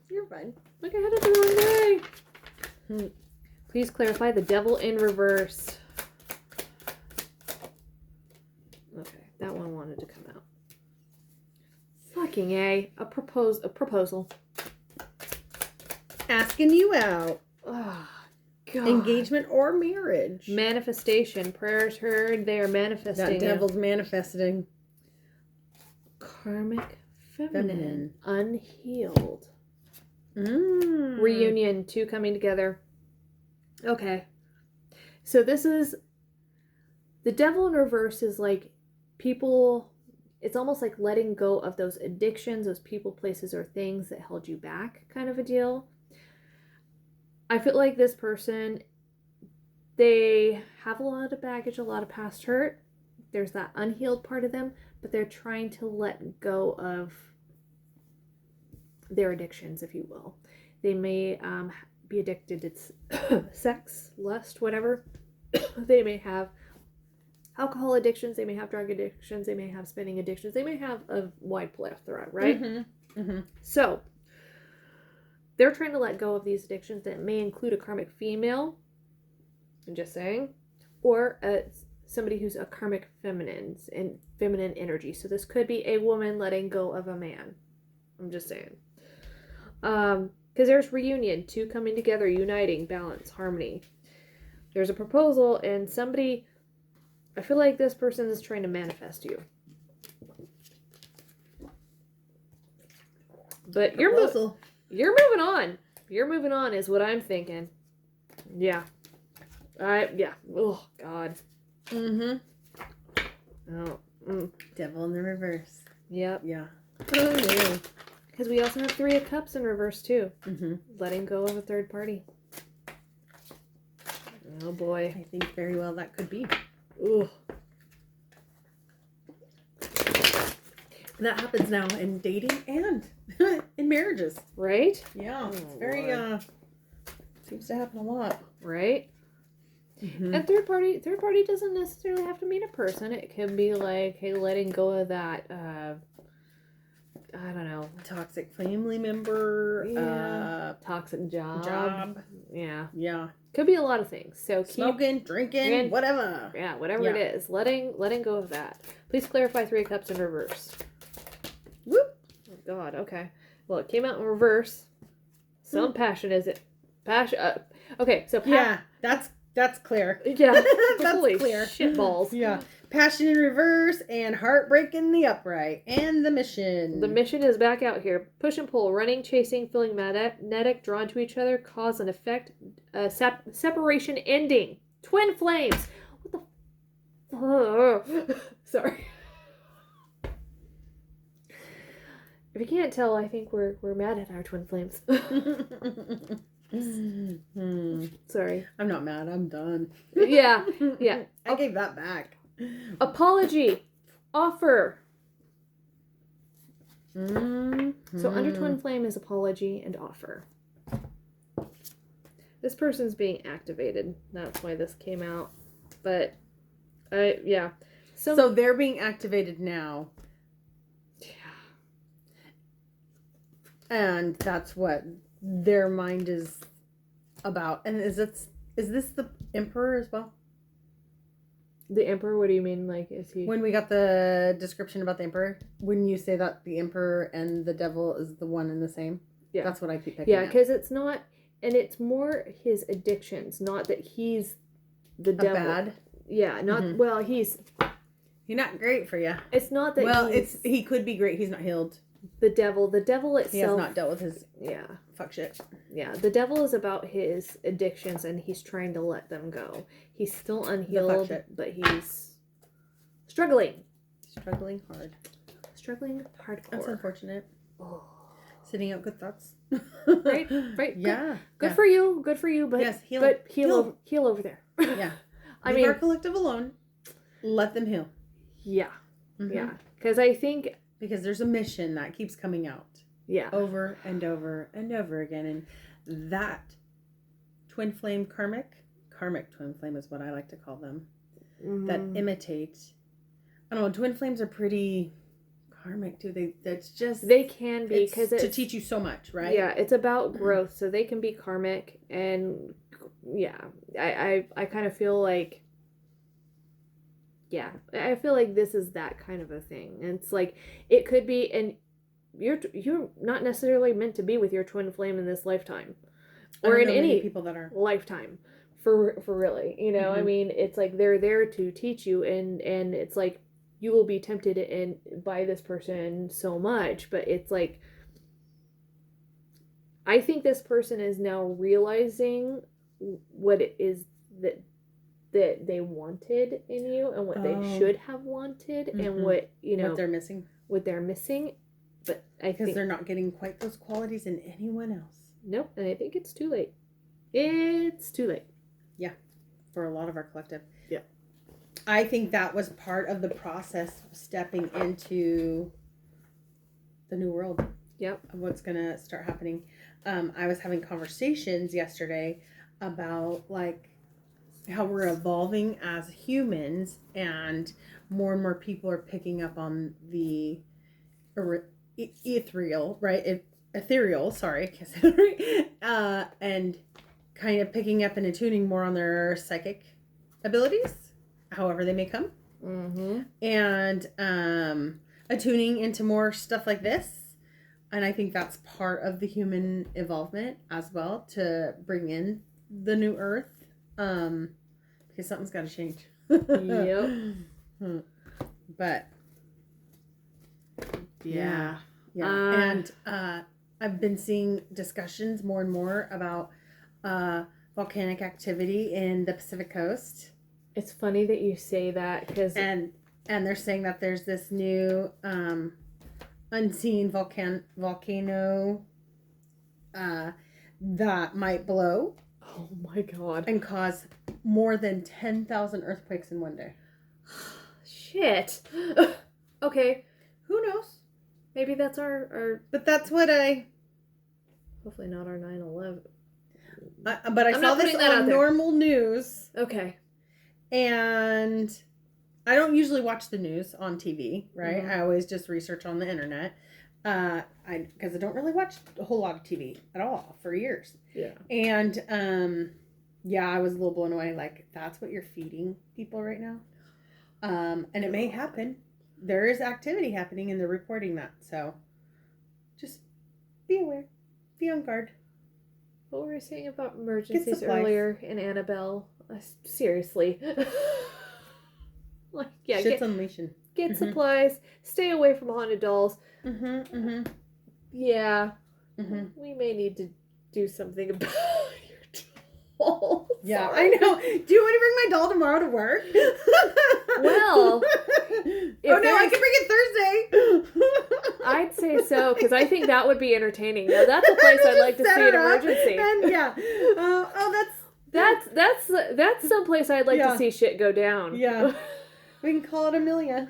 You're fine. Look, I had it the wrong way. Please clarify the devil in reverse. Okay, that one wanted to come out. Fucking A. A proposal. Asking you out. Oh, God. Engagement or marriage. Manifestation. Prayers heard. They are manifesting. That devil's manifesting. Karmic feminine. Unhealed. Reunion. Two coming together. Okay. So this is... The devil in reverse is like people... It's almost like letting go of those addictions, those people, places, or things that held you back, kind of a deal. I feel like this person, they have a lot of baggage, a lot of past hurt. There's that unhealed part of them, but they're trying to let go of their addictions, if you will. They may be addicted to sex, lust, whatever. They may have alcohol addictions, they may have drug addictions, they may have spending addictions, they may have a wide plethora, right? So, they're trying to let go of these addictions that may include a karmic female, I'm just saying, or somebody who's a karmic feminine energy. So this could be a woman letting go of a man. I'm just saying. Because there's reunion, two coming together, uniting, balance, harmony. There's a proposal, and somebody... I feel like this person is trying to manifest you. But you're moving on. You're moving on is what I'm thinking. Yeah. Yeah. Oh, God. Oh. Devil in the reverse. Yep. Yeah. Oh, yeah. Because we also have 3 of Cups in reverse, too. Letting go of a third party. Oh, boy. I think very well that could be. Ooh. That happens now in dating and in marriages. Right? Yeah. It's very, seems to happen a lot. Right? And third party doesn't necessarily have to mean a person. It can be like, hey, letting go of that, I don't know. Toxic family member. Yeah. Toxic job. Yeah. Yeah. Could be a lot of things. So keep smoking, drinking, whatever. Yeah, whatever it is. Letting go of that. Please clarify 3 of Cups in reverse. Whoop. Oh, God. Okay. Well, it came out in reverse. Some passion is it? Passion. Okay. So yeah, that's clear. Yeah. That's Holy clear. Shit balls. Yeah. Passion in reverse and heartbreak in the upright and the mission. The mission is back out here. Push and pull, running, chasing, feeling magnetic, drawn to each other, cause and effect, separation ending. Twin flames. What the? Sorry. If you can't tell, I think we're mad at our twin flames. Sorry. I'm not mad. I'm done. Yeah. I gave that back. Apology. Offer. So under twin flame is apology and offer. This person's being activated. That's why this came out. But, yeah. So they're being activated now. Yeah. And that's what their mind is about. And is this the Emperor as well? The Emperor? What do you mean? Like, is he... When we got the description about the Emperor, wouldn't you say that the Emperor and the devil is the one and the same? Yeah. That's what I keep picking Yeah, because it's not... And it's more his addictions, not that he's the devil. Bad? Yeah, not... Well, he's not great for you. It's not that he could be great. He's not healed. The devil itself... He has not dealt with his... Yeah. Fuck shit. Yeah, the devil is about his addictions and he's trying to let them go. He's still unhealed, but he's struggling. Struggling hard. Struggling hardcore. That's unfortunate. Oh. Sending out good thoughts. Right? Yeah. Good for you, but yes, heal over there. Yeah. I mean, our collective alone. Let them heal. Yeah. Yeah. Because I think... Because there's a mission that keeps coming out. Yeah. Over and over and over again. And that twin flame karmic twin flame is what I like to call them. That imitate. I don't know, twin flames are pretty karmic too. They can be because it's to teach you so much, right? Yeah, it's about growth. So they can be karmic and yeah. I kind of feel like I feel like this is that kind of a thing. And it's like it could be, and you're not necessarily meant to be with your twin flame in this lifetime, or in any people that are lifetime. For really, you know, I mean, it's like they're there to teach you, and it's like you will be tempted by this person so much, but it's like I think this person is now realizing what it is that they wanted in you and what they should have wanted and what, you know, what they're missing. But I think they're not getting quite those qualities in anyone else. Nope. And I think it's too late. It's too late. Yeah. For a lot of our collective. Yeah. I think that was part of the process of stepping into the new world. Yep. Of what's going to start happening. I was having conversations yesterday about like how we're evolving as humans, and more people are picking up on the ethereal, right? Ethereal, sorry, I can't say that right. And kind of picking up and attuning more on their psychic abilities, however they may come. And attuning into more stuff like this. And I think that's part of the human evolvement as well, to bring in the new earth. Because something's got to change. Yep. But yeah. And I've been seeing discussions more and more about volcanic activity in the Pacific Coast. It's funny that you say that because and they're saying that there's this new unseen volcano that might blow. Oh my god. And cause more than 10,000 earthquakes in one day. Shit. Okay. Who knows? Maybe that's our... But that's what Hopefully not our 9/11. But I saw this on normal news. Okay. And I don't usually watch the news on TV, right? I always just research on the internet. Because I don't really watch a whole lot of TV at all for years. Yeah. And I was a little blown away. Like, that's what you're feeding people right now. And it may happen. There is activity happening, and they're reporting that. So, just be aware. Be on guard. What were we saying about emergencies earlier in Annabelle? Seriously. Like, yeah, shit's unleashing. Get supplies. Stay away from haunted dolls. Yeah. We may need to do something about your Yeah, sorry. I know. Do you want to bring my doll tomorrow to work? Well, oh no, I can bring it Thursday. I'd say so, because I think that would be entertaining. Now, that's a place I'd like to Set see an her up, emergency. And yeah. That's some place I'd like to see shit go down. Yeah. We can call it Amelia.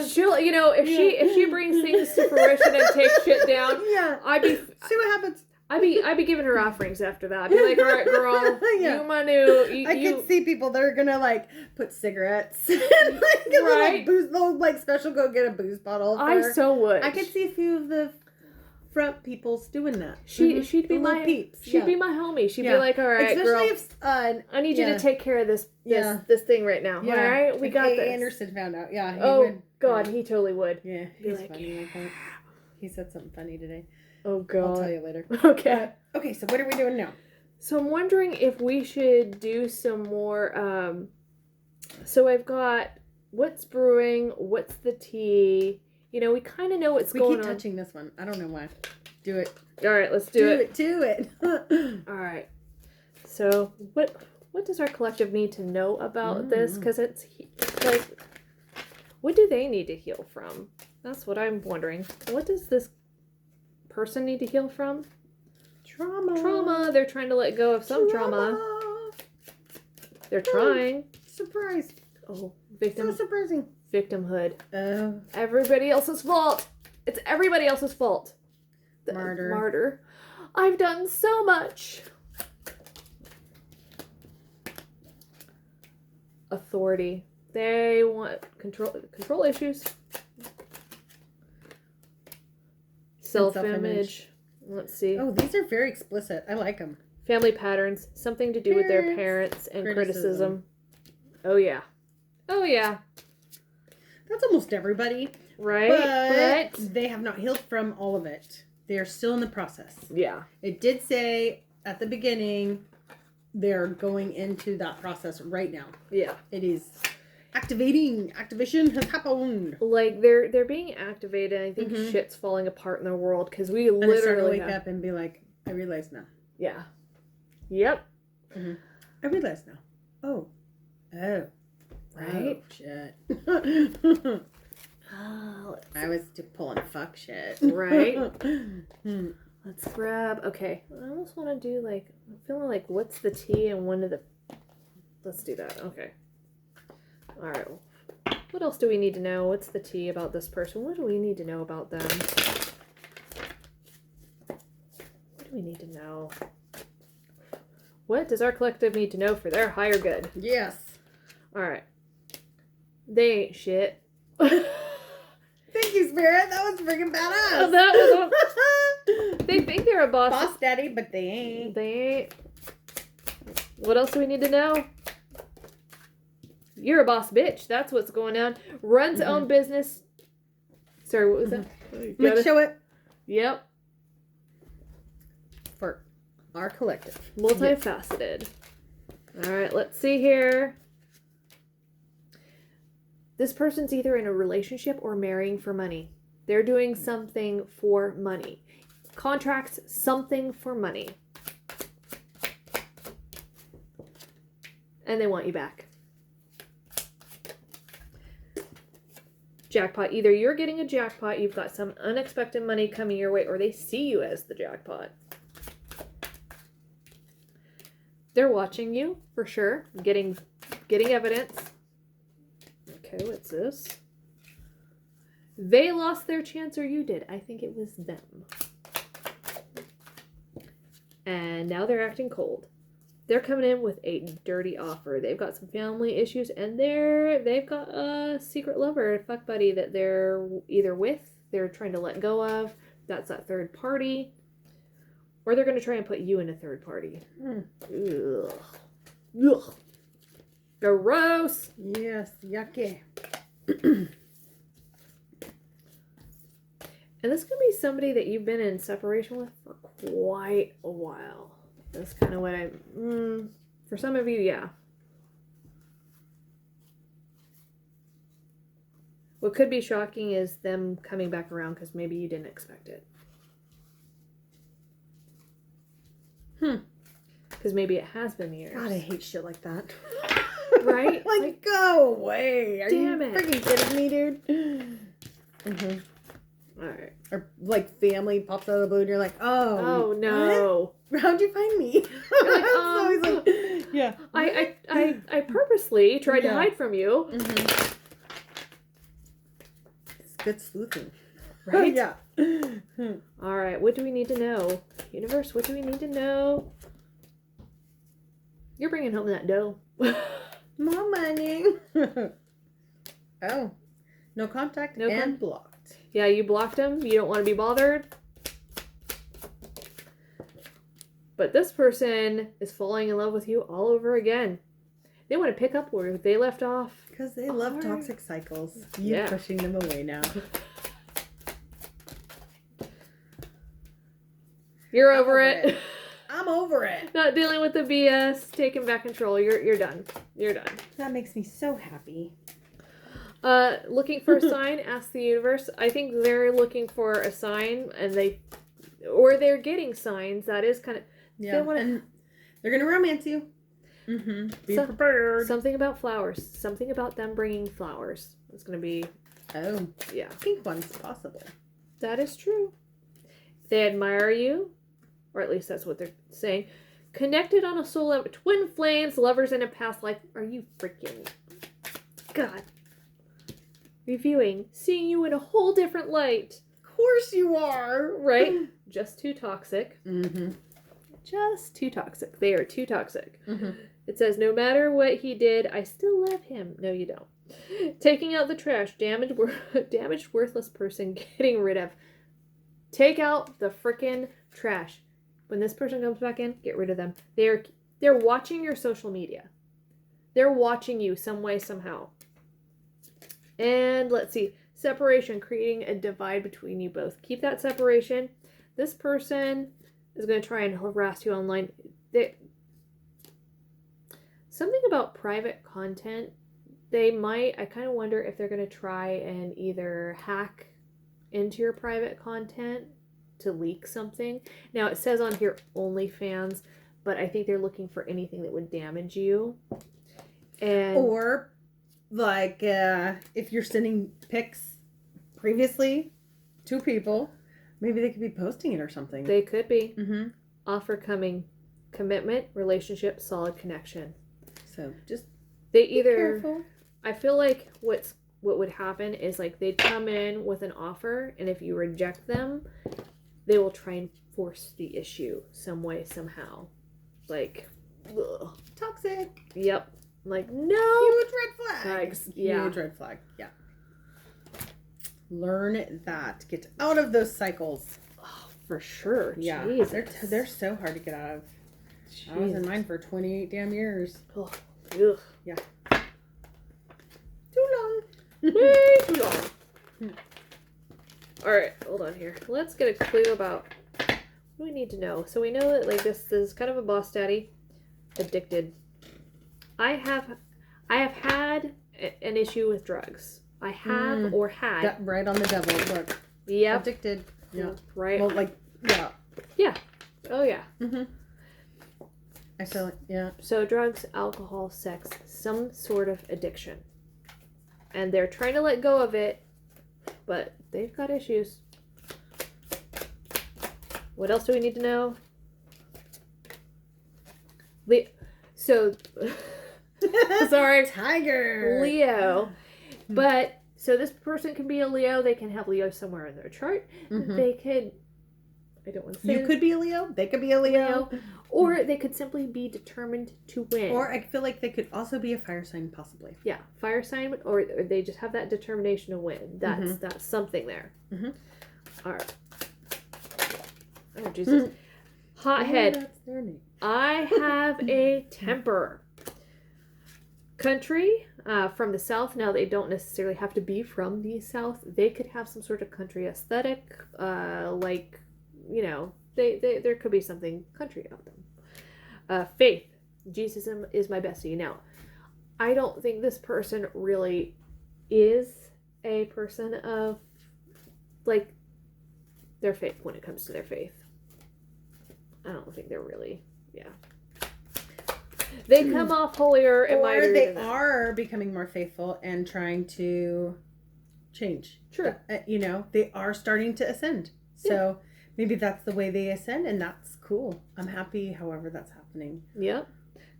She'll, if she brings things to fruition and takes shit down, See what happens. I'd be giving her offerings after that. I'd be like, all right, girl, you my new. I can see people that are gonna like put cigarettes, and, like a right? little booze, little like special. Go get a booze bottle. I so would. I could see a few of the front peoples doing that. She'd be my peeps. She'd be my homie. She'd be like, all right, especially girl, if I need you to take care of this thing right now. Yeah. All right, we got this. Anderson found out. Yeah. God, he totally would. Yeah, he's funny like that. He said something funny today. Oh God. I'll tell you later. Okay. Okay, so what are we doing now? So I'm wondering if we should do some more. So I've got what's brewing, what's the tea. We kind of know what's going on. We keep touching this one. I don't know why. Do it. All right, let's do it. Do it. All right. So what does our collective need to know about this? Because it's like, what do they need to heal from? That's what I'm wondering. What does this person need to heal from? Trauma. They're trying to let go of some trauma. They're trying. Surprise. Oh, victim. So surprising. Victimhood. Oh. Everybody else's fault. It's everybody else's fault. Martyr. I've done so much. Authority. They want control issues. Self-image. Let's see. Oh, these are very explicit. I like them. Family patterns. Something to do with their parents and criticism. Oh, yeah. Oh, yeah. That's almost everybody. Right? But they have not healed from all of it. They are still in the process. Yeah. It did say at the beginning they're going into that process right now. Yeah. It is activating. Activation has happened. Like, they're being activated. I think shit's falling apart in the world because we literally start to wake up and be like, I realize now. Yeah. Yep. Mm-hmm. I realize now. Oh. Right? Oh, shit. Oh, I was pulling fuck shit. Right? Let's grab... Okay. I almost want to do, like... I'm feeling like, what's the tea and one of the... Let's do that. Okay. Alright. What else do we need to know? What's the tea about this person? What do we need to know about them? What do we need to know? What does our collective need to know for their higher good? Yes. Alright. They ain't shit. Thank you, Spirit. That was freaking badass. That was They think they're a boss. Boss daddy, but they ain't. They ain't. What else do we need to know? You're a boss bitch. That's what's going on. Runs own business. Sorry, what was that? Let's show it. Yep. For our collective. Multifaceted. All right, let's see here. This person's either in a relationship or marrying for money. They're doing something for money. Contracts, something for money. And they want you back. Jackpot. Either you're getting a jackpot, you've got some unexpected money coming your way, or they see you as the jackpot. They're watching you, for sure. Getting evidence. Okay, what's this? They lost their chance or you did. I think it was them. And now they're acting cold. They're coming in with a dirty offer. They've got some family issues and they've got a secret lover, a fuck buddy that they're either with, they're trying to let go of. That's that third party. Or they're going to try and put you in a third party. Ugh. Ugh. Gross. Yes, yucky. And this could be somebody that you've been in separation with for quite a while. That's kind of what for some of you, yeah. What could be shocking is them coming back around because maybe you didn't expect it. Because maybe it has been years. God, I hate shit like that. Right? Like, go away. Are damn you it. freaking kidding me, dude? All right. Or like family pops out of the blue and you're like, oh. Oh, no. What? How'd you find me? You're like, It's always like, yeah. I purposely tried to Yeah. hide from you. It's good sleuthing. Right? Yeah. All right. What do we need to know? Universe, what do we need to know? You're bringing home that dough. More money. Oh. No contact No and blocked. Yeah, you blocked him. You don't want to be bothered. But this person is falling in love with you all over again. They want to pick up where they left off. Because they love Alright. toxic cycles. You're Yeah. pushing them away now. You're I'm over over it. it. I'm over it. Not dealing with the BS. Taking back control. You're done. You're done. That makes me so happy. Looking for a sign, ask the universe. I think they're looking for a sign and they're getting signs. That is kind of, Yeah. And they're going to romance you. Be prepared. Something about flowers. Something about them bringing flowers. It's going to be, Oh. yeah. Pink ones, possibly. That is true. They admire you, or at least that's what they're saying. Connected on a soul level. Twin flames, lovers in a past life. Are you freaking... God. Reviewing. Seeing you in a whole different light. Of course you are. Right? Just too toxic. Mm-hmm. Just too toxic. They are too toxic. Mm-hmm. It says, no matter what he did, I still love him. No, you don't. Taking out the trash. Damaged, worthless person getting rid of. Take out the frickin' trash. When this person comes back in, get rid of them. They're watching your social media. They're watching you some way, somehow. And let's see. Separation, creating a divide between you both. Keep that separation. This person is going to try and harass you online. Something about private content. I kind of wonder if they're going to try and either hack into your private content to leak something. Now, it says on here OnlyFans, but I think they're looking for anything that would damage you. And Or, like, if you're sending pics previously to people, maybe they could be posting it or something. they could be. Mm-hmm. Offer coming. Commitment, relationship, solid connection. So, just They be either... careful. I feel like what would happen is like they'd come in with an offer, and if you reject them, they will try and force the issue some way, somehow. Like, ugh. Toxic. Yep. Like, no. Huge red flag. Flags. Yeah. Huge red flag. Yeah. Learn that. Get out of those cycles. Oh, for sure. Yeah. Jesus. They're so hard to get out of. I was in mine for 28 damn years. Oh, ugh. Yeah. Too long. Way too long. Alright, hold on here. Let's get a clue about what do we need to know. So we know that like this is kind of a boss daddy. Addicted. I have had an issue with drugs. I have or had. That right on the devil. Look. Yep. Addicted. Yeah. Right. Well, like, yeah. Yeah. Oh yeah. Mm-hmm. I feel like, yeah. So drugs, alcohol, sex, some sort of addiction. And they're trying to let go of it, but they've got issues. What else do we need to know? Sorry. Tiger. Leo. But, so this person can be a Leo. They can have Leo somewhere in their chart. Mm-hmm. They could, I don't want to say You could be a Leo. They could be a Leo. Or they could simply be determined to win. Or I feel like they could also be a fire sign, possibly. Yeah, fire sign, or they just have that determination to win. That's something there. Mm-hmm. All right. Oh, Jesus. Hothead. That's their name. I have a temper. Country from the South. Now, they don't necessarily have to be from the South. They could have some sort of country aesthetic. Like, you know, there could be something country about them. Faith. Jesus is my bestie. Now, I don't think this person really is a person of, like, their faith when it comes to their faith. I don't think they're really Yeah. They come off holier and Or mightier they than that. are becoming more faithful and trying to change. True. They are starting to ascend. So maybe that's the way they ascend, and that's cool. I'm happy however that's happening. Yep.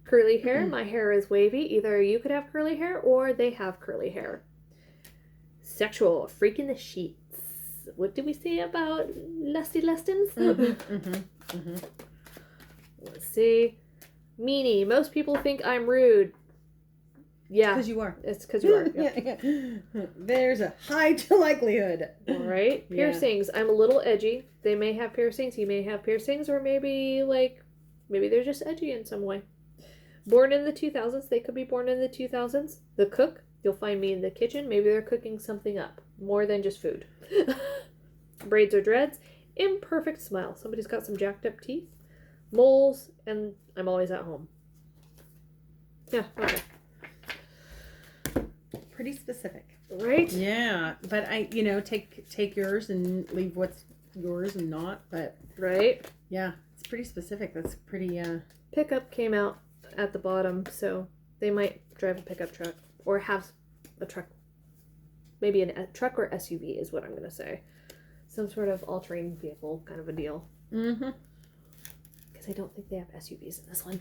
Curly hair. My hair is wavy. Either you could have curly hair or they have curly hair. Sexual. Freak in the sheets. What did we say about lusty lustins? Let's see. Meanie. Most people think I'm rude. Yeah. Because you are. It's because you are. Yep. There's a high likelihood. All right. Piercings. I'm a little edgy. They may have piercings. He may have piercings. Or maybe they're just edgy in some way. Born in the 2000s. They could be born in the 2000s. The cook. You'll find me in the kitchen. Maybe they're cooking something up. More than just food. Braids or dreads. Imperfect smile. Somebody's got some jacked up teeth. Moles. And I'm always at home. Yeah. Okay. Pretty specific. Right? Yeah. But take yours and leave what's yours and not. But right? Yeah. It's pretty specific. That's pretty Pickup came out at the bottom, so they might drive a pickup truck or have a truck. Maybe a truck or SUV is what I'm going to say. Some sort of all-terrain vehicle kind of a deal. Mm-hmm. Because I don't think they have SUVs in this one.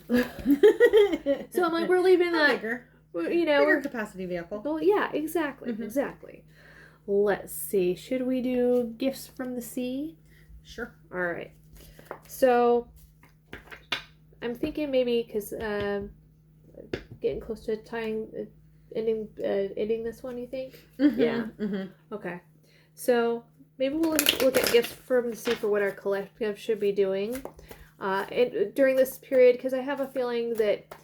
So I'm like, we're leaving that. Bigger. Bigger capacity vehicle. Well, yeah, exactly. Mm-hmm. Exactly. Let's see. Should we do gifts from the sea? Sure. All right. So I'm thinking maybe because getting close to ending this one. You think? Mm-hmm. Yeah. Mm-hmm. Okay. So maybe we'll look at gifts from the sea for what our collective should be doing, and during this period, because I have a feeling that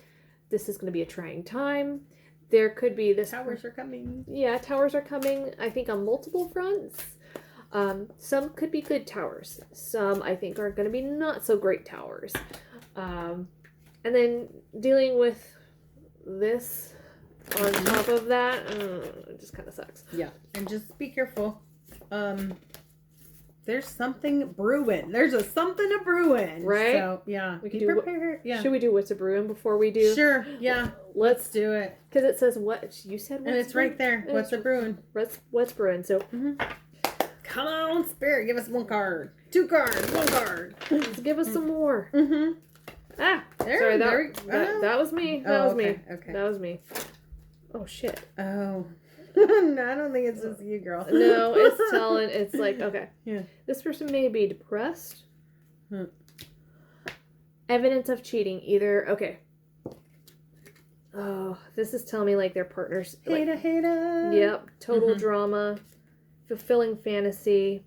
this is going to be a trying time. There could be this. Towers are coming. Yeah, towers are coming. I think on multiple fronts. Some could be good towers. Some I think are going to be not so great towers. And then dealing with this on top of that, it just kind of sucks. Yeah, and just be careful. There's something brewing. There's something a brewing. Right? So, yeah. We could be do prepared. Yeah. Should we do what's a brewing before we do? Sure. Yeah. Let's do it. Because it says what you said. And it's right there. What's a brewing? What's brewing? So, come on, Spirit. Give us 1 card. 2 cards. 1 card. Let's give us some more. Mm-hmm. Ah. Sorry. That was me. That was me. Okay. That was me. Oh shit. Oh. No, I don't think it's just you, girl. No, it's telling. It's like, okay. Yeah. This person may be depressed. Evidence of cheating. Either, okay. Oh, this is telling me like their partners. Hater. Yep. Total drama. Fulfilling fantasy.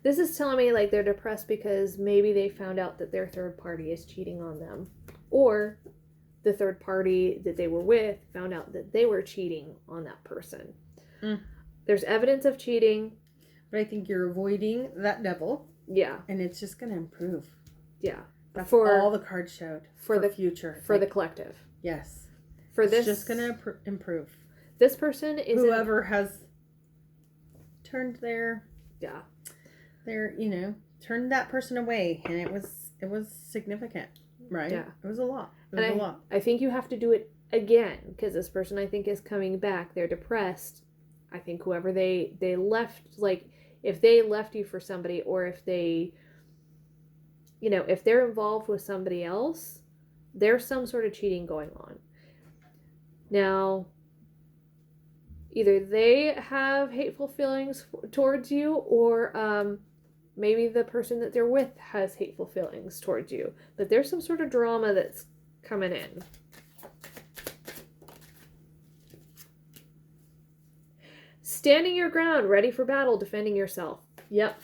This is telling me like they're depressed because maybe they found out that their third party is cheating on them. Or the third party that they were with found out that they were cheating on that person. There's evidence of cheating. But I think you're avoiding that devil. Yeah. And it's just going to improve. Yeah. That's all the cards showed. For the future. For the collective. Yes. For it's this. Just going to improve. This person is. Whoever has turned their. Yeah. Turned that person away. And it was significant. Right? Yeah. It was a lot. It was a lot. I think you have to do it again because this person I think is coming back. They're depressed. I think whoever they left, like if they left you for somebody or if they, if they're involved with somebody else, there's some sort of cheating going on. Now, either they have hateful feelings towards you or maybe the person that they're with has hateful feelings towards you. But there's some sort of drama that's coming in. Standing your ground, ready for battle, defending yourself. Yep.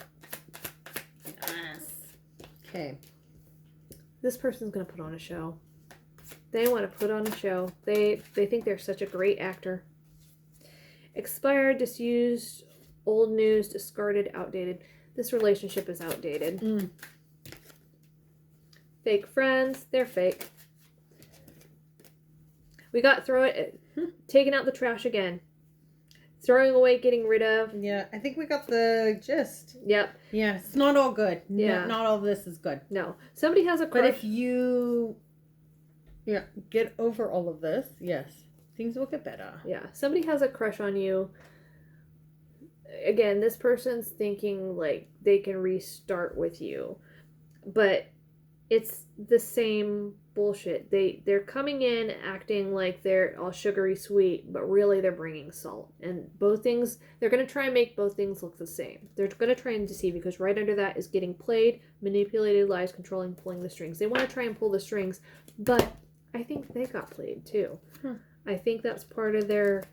Yes. Okay. This person's going to put on a show. They want to put on a show. They think they're such a great actor. Expired, disused, old news, discarded, outdated. This relationship is outdated. Fake friends, they're fake. We got taking out the trash again. throwing away, getting rid of. Yeah, I think we got the gist. Yep. Yeah, it's not all good. Yeah. Not all of this is good. No. Somebody has a crush. But if you get over all of this, yes, things will get better. Yeah. Somebody has a crush on you. Again, this person's thinking like they can restart with you. But it's the same bullshit. They're coming in acting like they're all sugary sweet, but really they're bringing salt. And both things, they're going to try and make both things look the same. They're going to try and deceive, because right under that is getting played, manipulated, lies, controlling, pulling the strings. They want to try and pull the strings, but I think they got played too. I think that's part of their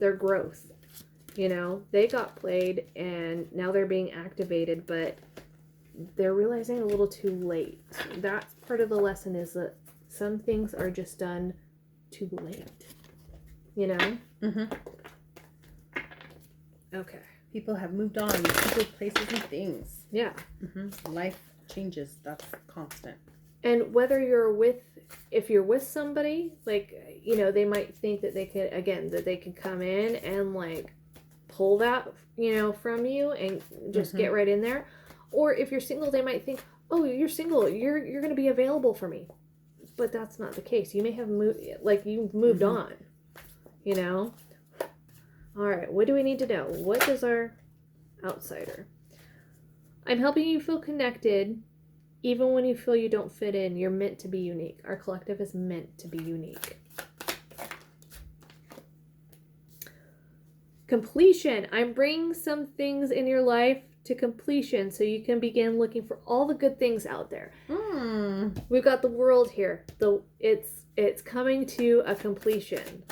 growth. You know, they got played and now they're being activated, but they're realizing a little too late. That's part of the lesson, is that some things are just done too late. You know? Mm-hmm. Okay. People have moved on. People, places, and things. Yeah. Mm-hmm. Life changes. That's constant. And whether if you're with somebody, like, you know, they might think that they can come in and like pull that, you know, from you and just get right in there. Or if you're single, they might think, oh, you're single, you're going to be available for me. But that's not the case. You may have you've moved on, you know? All right, what do we need to know? What does our outsider? I'm helping you feel connected, even when you feel you don't fit in. You're meant to be unique. Our collective is meant to be unique. Completion. I'm bringing some things in your life to completion so you can begin looking for all the good things out there. We've got the world here. It's coming to a completion.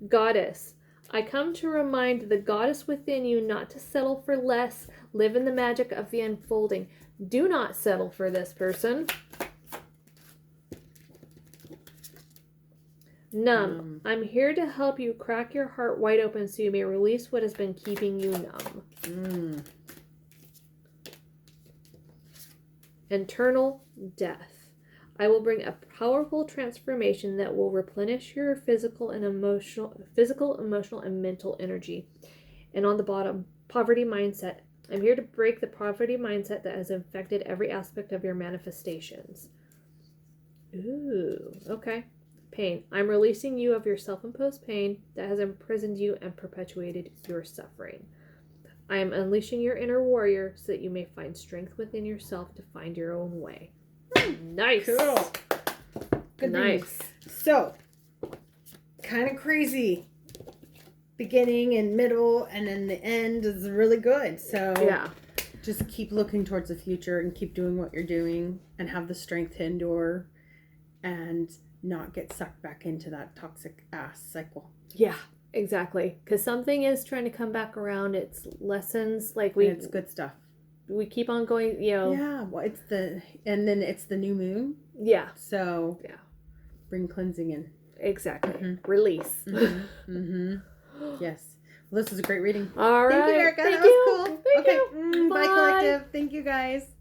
Goddess. I come to remind the goddess within you not to settle for less. Live in the magic of the unfolding. Do not settle for this person. Numb. I'm here to help you crack your heart wide open so you may release what has been keeping you numb. Internal death. I will bring a powerful transformation that will replenish your physical, emotional, and mental energy. And on the bottom, poverty mindset. I'm here to break the poverty mindset that has infected every aspect of your manifestations. Ooh, okay. Pain. I'm releasing you of your self-imposed pain that has imprisoned you and perpetuated your suffering. I am unleashing your inner warrior so that you may find strength within yourself to find your own way. Nice. Cool. Good. Nice. So, kind of crazy. Beginning and middle, and then the end is really good. So, yeah. Just keep looking towards the future and keep doing what you're doing and have the strength to endure and not get sucked back into that toxic ass cycle. Yeah, exactly. Because something is trying to come back around. It's lessons, it's good stuff. We keep on going, you know. Yeah, well, it's the new moon. Yeah. So yeah, bring cleansing in. Exactly. Release. Yes. Well, this was a great reading. All right. Thank you, Erica. Thank that you. was cool. Thank okay. you. Bye, collective. Thank you, guys.